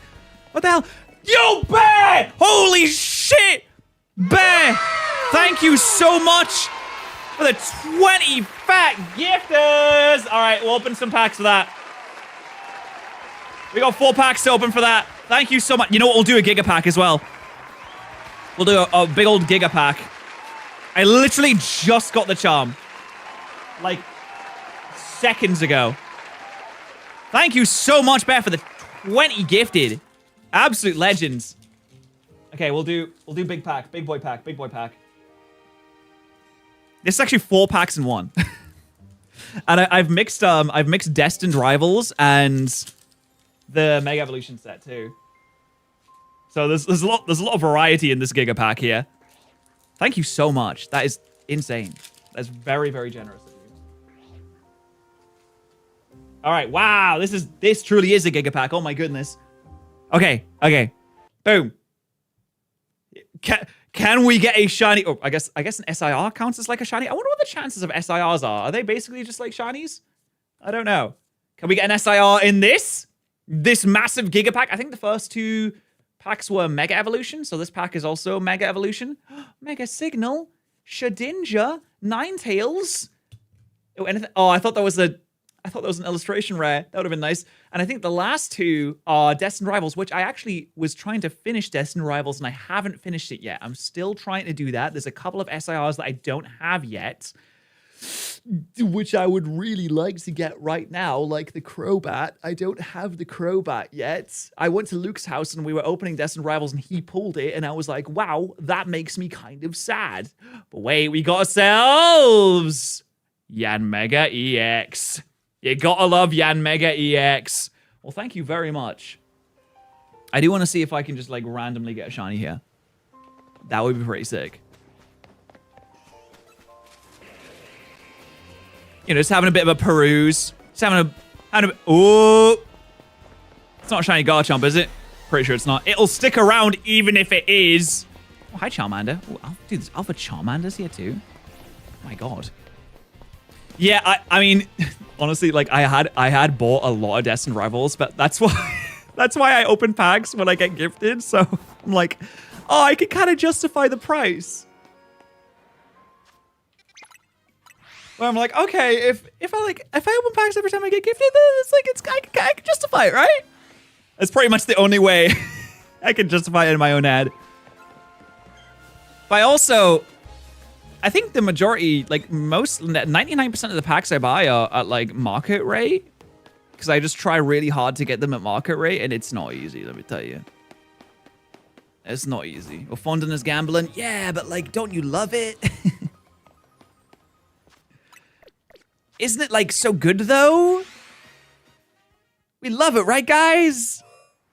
What the hell? Yo, Bear! Holy shit! Bear! Thank you so much for the 20 fat gifters! Alright, we'll open some packs for that. We got 4 packs to open for that. Thank you so much. You know what? We'll do a Giga Pack as well. We'll do a big old Giga Pack. I literally just got the charm. Like, seconds ago. Thank you so much, Bear, for the 20 gifted. Absolute legends. Okay, we'll do big pack, big boy pack. This is actually 4 packs in one. And I've mixed Destined Rivals and the Mega Evolution set too. So there's a lot of variety in this Giga Pack here. Thank you so much. That is insane. That's very, very generous of you. All right, wow, this truly is a Giga Pack. Oh my goodness. Okay. Boom. Can we get a shiny? Oh, I guess an SIR counts as like a shiny. I wonder what the chances of SIRs are. Are they basically just like shinies? I don't know. Can we get an SIR in this massive Giga Pack? I think the first 2 packs were Mega Evolution, so this pack is also Mega Evolution. Mega Signal, Shedinja, Ninetales. Oh, anything? Oh, I thought that was a I thought that was an illustration rare. That would have been nice. And I think the last two are Destined Rivals, which I actually was trying to finish Destined Rivals, and I haven't finished it yet. I'm still trying to do that. There's a couple of SIRs that I don't have yet, which I would really like to get right now, like the Crobat. I don't have the Crobat yet. I went to Luke's house and we were opening Destined Rivals and he pulled it and I was like, wow, that makes me kind of sad. But wait, we got ourselves Yanmega EX. You gotta love Yanmega EX. Well, thank you very much. I do want to see if I can just like randomly get a shiny here. That would be pretty sick. You know, just having a bit of a peruse. Just having a oh. It's not a shiny Garchomp, is it? Pretty sure it's not. It'll stick around even if it is. Oh, hi, Charmander. Oh, dude, there's Alpha Charmanders here too. Oh my god. Yeah, I mean, honestly, like I had bought a lot of Destined Rivals, but that's why I open packs when I get gifted. So I'm like, oh, I can kind of justify the price. Where I'm like, okay, if I open packs every time I get gifted, then it's like I can justify it, right? That's pretty much the only way I can justify it in my own head. But I think the majority, like 99% of the packs I buy are at like market rate, because I just try really hard to get them at market rate, and it's not easy. Let me tell you, it's not easy. Well, funding is gambling, yeah, but like, don't you love it? Isn't it, like, so good, though? We love it, right, guys?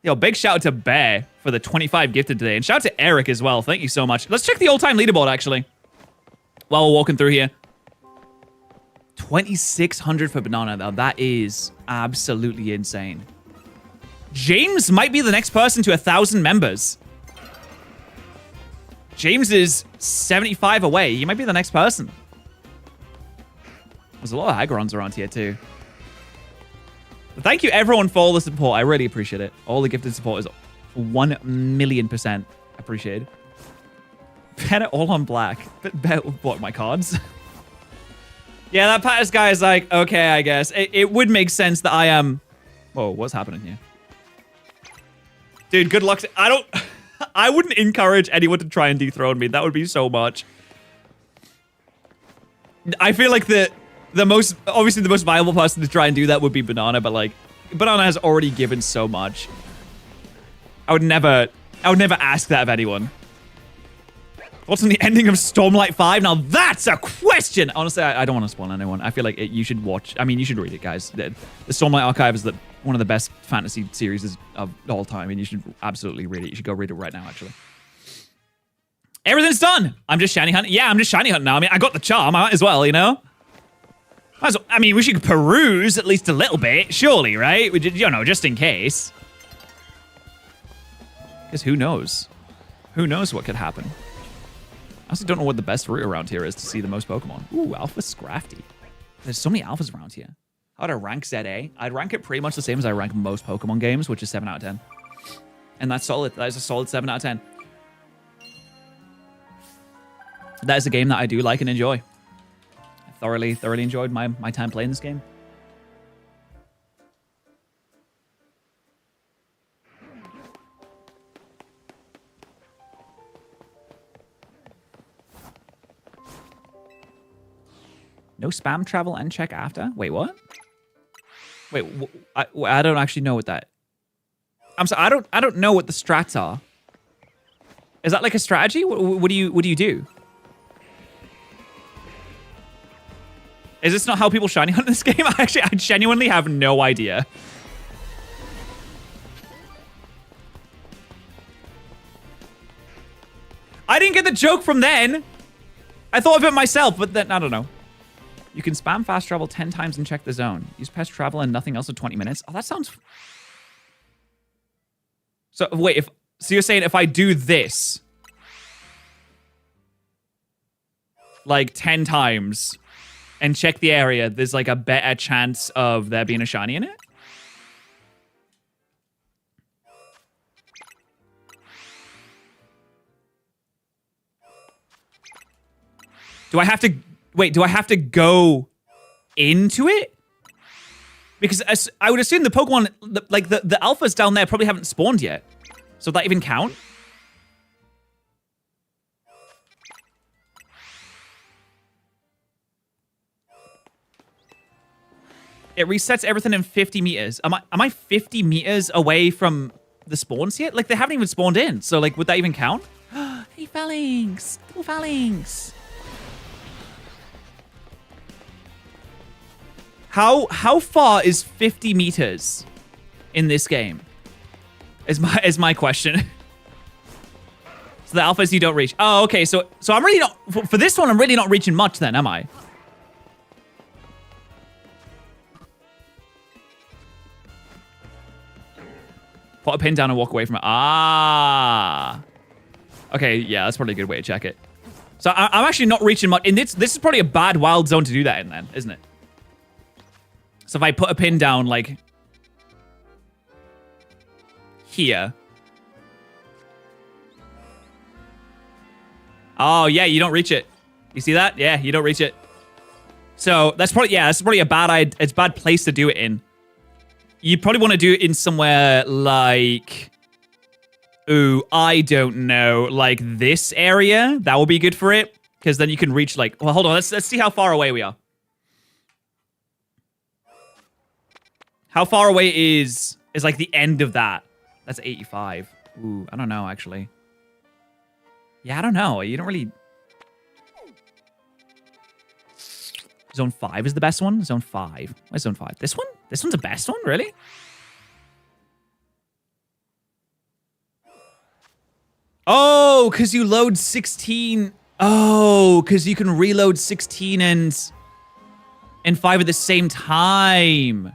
Yo, big shout out to Bear for the 25 gifted today. And shout out to Eric as well. Thank you so much. Let's check the all-time leaderboard, actually, while we're walking through here. 2,600 for Banana, though. That is absolutely insane. James might be the next person to 1,000 members. James is 75 away. He might be the next person. There's a lot of Agrons around here, too. But thank you, everyone, for all the support. I really appreciate it. All the gifted support is 1,000,000% appreciated. Bet it all on black. Bet what, my cards? Yeah, that Patterrz guy is like, okay, I guess. It would make sense that I am... Whoa, what's happening here? Dude, good luck. I wouldn't encourage anyone to try and dethrone me. That would be so much. I feel like obviously the most viable person to try and do that would be Banana, but like, Banana has already given so much. I would never ask that of anyone. What's on the ending of Stormlight 5? Now that's a question! Honestly, I don't want to spoil anyone. I feel like you should watch, I mean, you should read it, guys. The Stormlight Archive is one of the best fantasy series of all time, and you should absolutely read it. You should go read it right now, actually. Everything's done! I'm just shiny hunting. Yeah, I'm just shiny hunting now. I mean, I got the charm. I might as well, you know? I mean, we should peruse at least a little bit, surely, right? You know, just in case. Because who knows? Who knows what could happen? I also don't know what the best route around here is to see the most Pokemon. Ooh, Alpha Scrafty. There's so many Alphas around here. How would I rank ZA? I'd rank it pretty much the same as I rank most Pokemon games, which is 7 out of 10. And that's solid. That is a solid 7 out of 10. That is a game that I do like and enjoy. Thoroughly enjoyed my time playing this game. No spam travel and check after? Wait, what? Wait, I don't actually know what that... I'm sorry, I don't know what the strats are. Is that like a strategy? What do you do? Is this not how people shiny hunt in this game? I genuinely have no idea. I didn't get the joke from then. I thought of it myself, but then, I don't know. You can spam fast travel 10 times and check the zone. Use pest travel and nothing else for 20 minutes. Oh, that sounds... So, wait, so you're saying if I do this... like 10 times... and check the area, there's like a better chance of there being a shiny in it? Do I have to... Wait, do I have to go into it? Because I would assume the Pokemon, like the alphas down there probably haven't spawned yet. So would that even count? It resets everything in 50 meters. Am I 50 meters away from the spawns yet? Like, they haven't even spawned in. So, like, would that even count? Hey, Phalanx. Double Phalanx. How far is 50 meters in this game? Is my question. So the alphas you don't reach. Oh, okay. So I'm really not... For this one, I'm really not reaching much then, am I? Put a pin down and walk away from it. Ah. Okay, yeah, that's probably a good way to check it. So I'm actually not reaching much. And this is probably a bad wild zone to do that in then, isn't it? So if I put a pin down, like... here. Oh, yeah, you don't reach it. You see that? Yeah, you don't reach it. So that's probably... Yeah, that's probably a bad... It's a bad place to do it in. You probably want to do it in somewhere like... Ooh, I don't know. Like this area? That will be good for it. Because then you can reach like... Well, hold on. Let's see how far away we are. How far away is like the end of that? That's 85. Ooh, I don't know, actually. Yeah, I don't know. You don't really... Zone 5 is the best one? Zone 5. Where's Zone 5? This one? This one's the best one? Really? Oh, because you load 16. Oh, because you can reload 16 and 5 at the same time.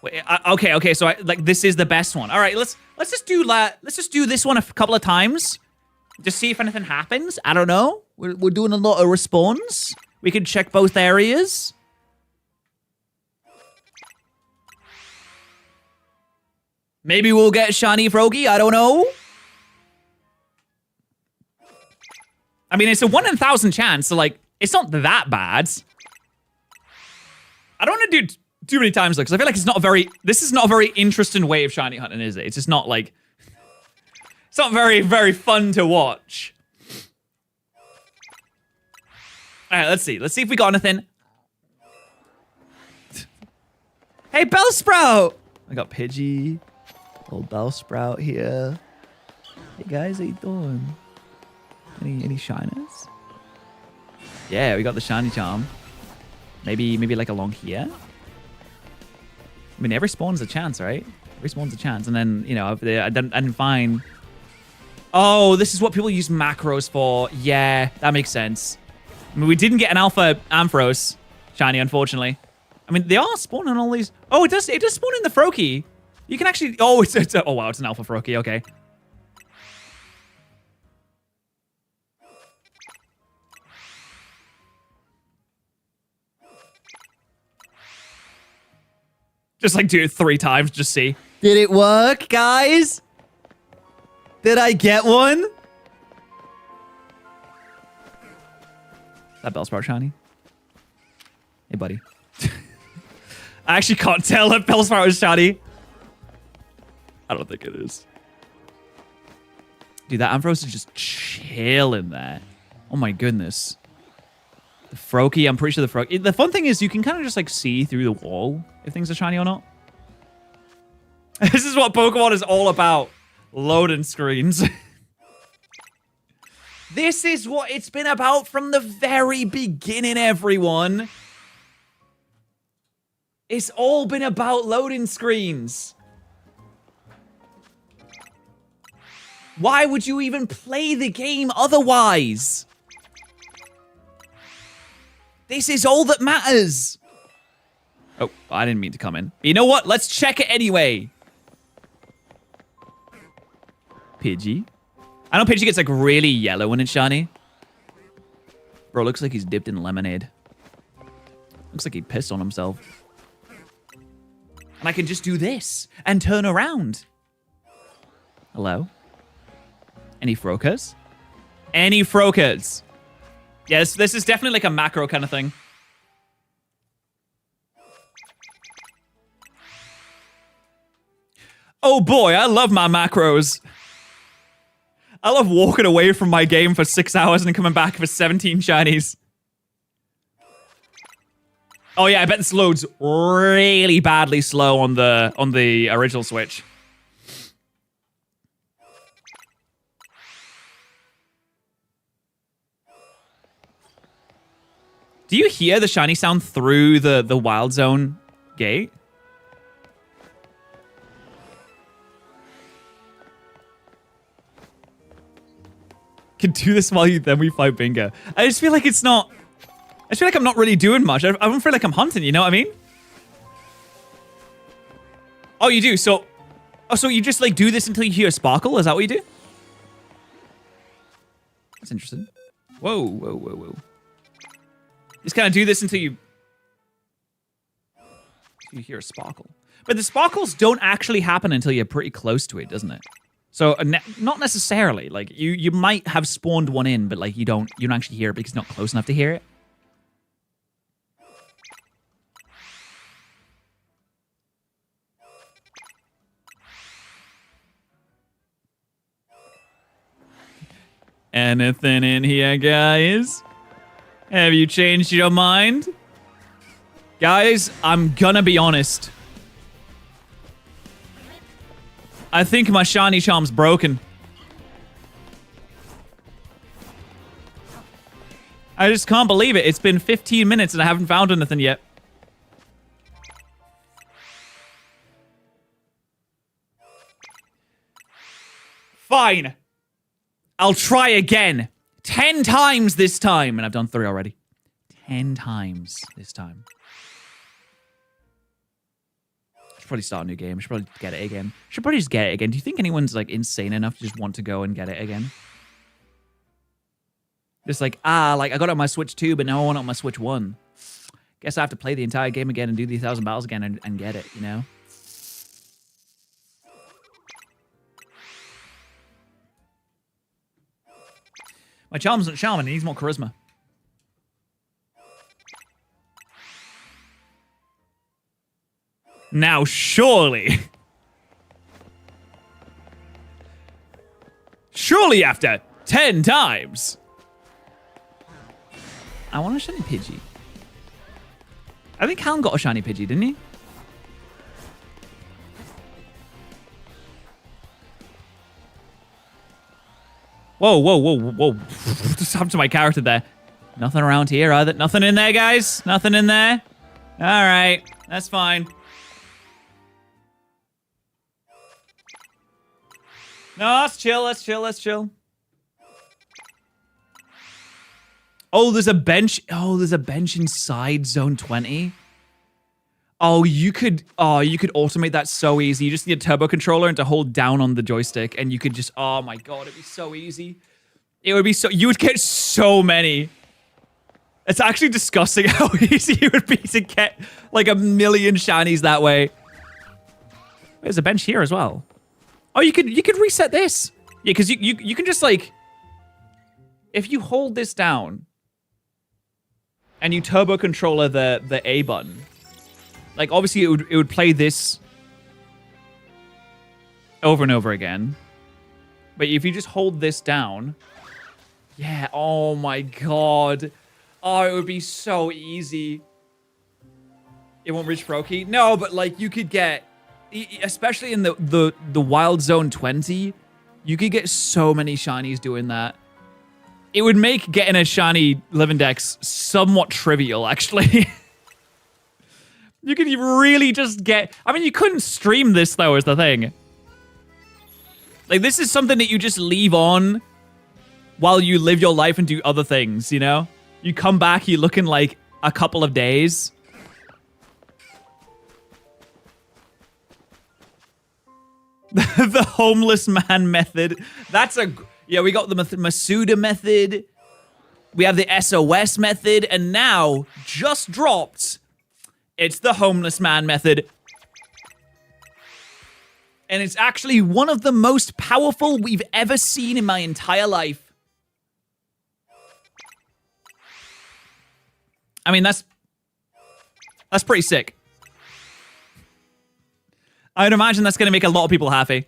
Wait, okay. So like this is the best one. All right, let's just do this one a couple of times. Just see if anything happens. I don't know. We're doing a lot of respawns. We can check both areas. Maybe we'll get shiny Froakie. I don't know. I mean, it's a 1 in 1,000 chance, so like, it's not that bad. I don't want to do too many times though, because I feel like it's not a very. This is not a very interesting way of shiny hunting, is it? It's just not like. It's not very, very fun to watch. All right, let's see. Let's see if we got anything. Hey, Bellsprout! I got Pidgey. Old Bellsprout here. Hey guys, how you doing? Any shiners? Yeah, we got the shiny charm. Maybe like along here. I mean, every spawn's a chance, right? Every spawn's a chance, and then you know, I didn't find. Oh, this is what people use macros for. Yeah, that makes sense. I mean, we didn't get an alpha Ampharos shiny, unfortunately. I mean, they are spawning all these. Oh, it does spawn in the Froakie. You can actually. Oh, oh wow, it's an alpha Froakie. Okay. Just like do it 3 times, just see. Did it work, guys? Did I get one? That Bellsprout shiny. Hey, buddy. I actually can't tell if Bellsprout is shiny. I don't think it is. Dude, that Ampharos is just chilling there. Oh my goodness. The Froakie, I'm pretty sure the Froakie. The fun thing is you can kind of just like see through the wall if things are shiny or not. This is what Pokemon is all about. Loading screens. This is what it's been about from the very beginning, everyone. It's all been about loading screens. Why would you even play the game otherwise? This is all that matters. Oh, I didn't mean to come in. You know what? Let's check it anyway. Pidgey. I know Pidgey gets like really yellow when it's shiny. Bro, looks like he's dipped in lemonade. Looks like he pissed on himself. And I can just do this and turn around. Hello? Any Froakers? Any Froakers? Yes, this is definitely like a macro kind of thing. Oh boy, I love my macros. I love walking away from my game for 6 hours and coming back for 17 shinies. Oh yeah, I bet this loads really badly slow on the original Switch. Do you hear the shiny sound through the Wild Zone gate? Can do this while then we fight Bingo. I just feel like it's not... I just feel like I'm not really doing much. I don't feel like I'm hunting, you know what I mean? Oh, you do? So... Oh, so you just, like, do this until you hear a sparkle? Is that what you do? That's interesting. Whoa, whoa, whoa, whoa. Just kind of do this until you hear a sparkle. But the sparkles don't actually happen until you're pretty close to it, doesn't it? So, not necessarily. Like, you might have spawned one in, but, like, you don't actually hear it because it's not close enough to hear it. Anything in here, guys? Have you changed your mind? Guys, I'm gonna be honest. I think my shiny charm's broken. I just can't believe it. It's been 15 minutes and I haven't found anything yet. Fine. I'll try again. 10 times this time. And I've done 3 already. 10 times this time. Should probably start a new game. Should probably get it again. Should probably just get it again. Do you think anyone's like insane enough to just want to go and get it again? Just like, like I got it on my Switch 2, but now I want it on my Switch 1. Guess I have to play the entire game again and do the 1,000 battles again and get it, you know? My charm's not charming, he needs more charisma. Now, surely. Surely after 10 times. I want a shiny Pidgey. I think Callum got a shiny Pidgey, didn't he? Whoa, whoa, whoa, whoa. What just happened to my character there? Nothing around here either. Nothing in there, guys? Nothing in there? All right. That's fine. No, let's chill. Let's chill. Let's chill. Oh, there's a bench. Oh, there's a bench inside Zone 20. Oh, you could automate that so easy. You just need a turbo controller and to hold down on the joystick, and you could just, oh my god, it'd be so easy. It would be so, you would get so many. It's actually disgusting how easy it would be to get like 1,000,000 shinies that way. There's a bench here as well. Oh, you could reset this. Yeah, because you can just like, if you hold this down and you turbo controller the A button, like obviously it would play this over and over again. But if you just hold this down, yeah, oh my god. Oh, it would be so easy. It won't reach Pro Key? No, but like you could get, especially in the Wild Zone 20, you could get so many shinies doing that. It would make getting a shiny Living Dex somewhat trivial, actually. You could really just get... I mean, you couldn't stream this, though, is the thing. Like, this is something that you just leave on while you live your life and do other things, you know? You come back, you look in, like, a couple of days. The homeless man method. That's a... Yeah, we got the Masuda method. We have the SOS method. And now, just dropped... It's the homeless man method. And it's actually one of the most powerful we've ever seen in my entire life. I mean, that's pretty sick. I'd imagine that's going to make a lot of people happy.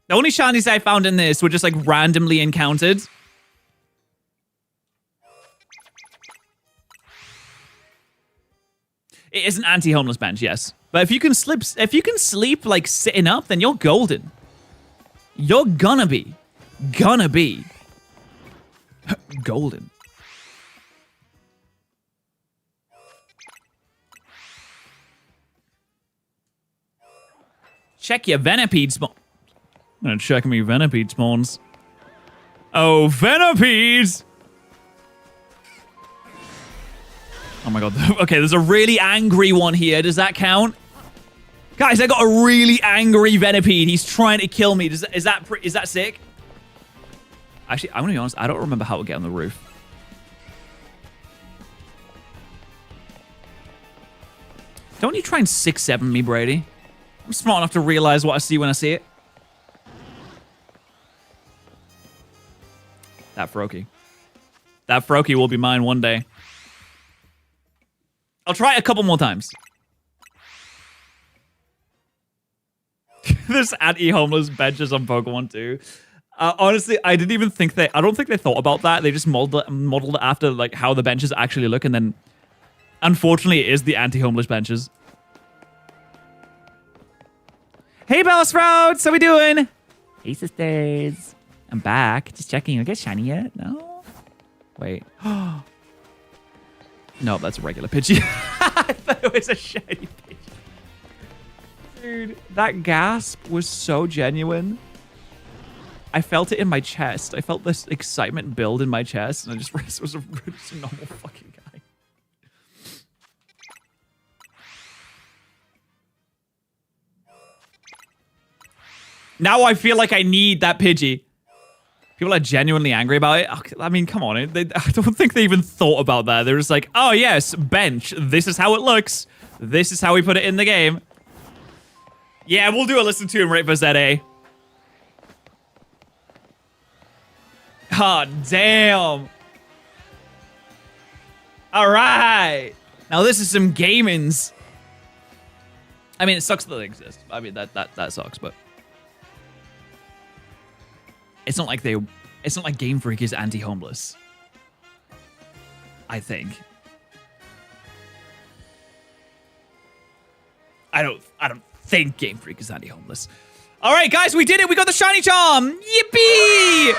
The only shinies I found in this were just like randomly encountered. It is an anti-homeless bench, yes. But if you can sleep like sitting up, then you're golden. You're gonna be golden. Check your Venipede spawn. I'm gonna check me Venipede spawns. Oh, Venipedes! Oh my god. Okay, there's a really angry one here. Does that count? Guys, I got a really angry Venipede. He's trying to kill me. Is that sick? Actually, I'm gonna be honest. I don't remember how to get on the roof. Don't you try and 6-7 me, Brady? I'm smart enough to realize what I see when I see it. That Froakie. That Froakie will be mine one day. I'll try it a couple more times. There's anti-homeless benches on Pokemon too. Honestly, I didn't even think I don't think they thought about that. They just modeled it after like how the benches actually look, and then unfortunately it is the anti-homeless benches. Hey Bellsprouts, how we doing? Hey sisters. I'm back. Just checking. You get shiny yet? No? Wait. No, that's a regular Pidgey. I thought it was a shiny Pidgey. Dude, that gasp was so genuine. I felt it in my chest. I felt this excitement build in my chest, and I just realized it was just a normal fucking guy. Now I feel like I need that Pidgey. People are genuinely angry about it. I mean, come on. I don't think they even thought about that. They're just like, oh, yes, bench. This is how it looks. This is how we put it in the game. Yeah, we'll do a listen to him right for ZA. Oh, damn. All right. Now, this is some gamins. I mean, it sucks that they exist. I mean, that sucks, but... It's not like Game Freak is anti-homeless. I think. I don't think Game Freak is anti-homeless. All right, guys, we did it. We got the shiny charm. Yippee!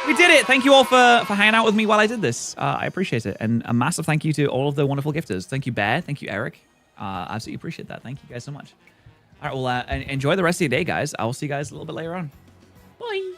We did it. Thank you all for hanging out with me while I did this. I appreciate it. And a massive thank you to all of the wonderful gifters. Thank you, Bear. Thank you, Eric. Absolutely appreciate that. Thank you guys so much. All right, well, enjoy the rest of your day, guys. I will see you guys a little bit later on. Bye.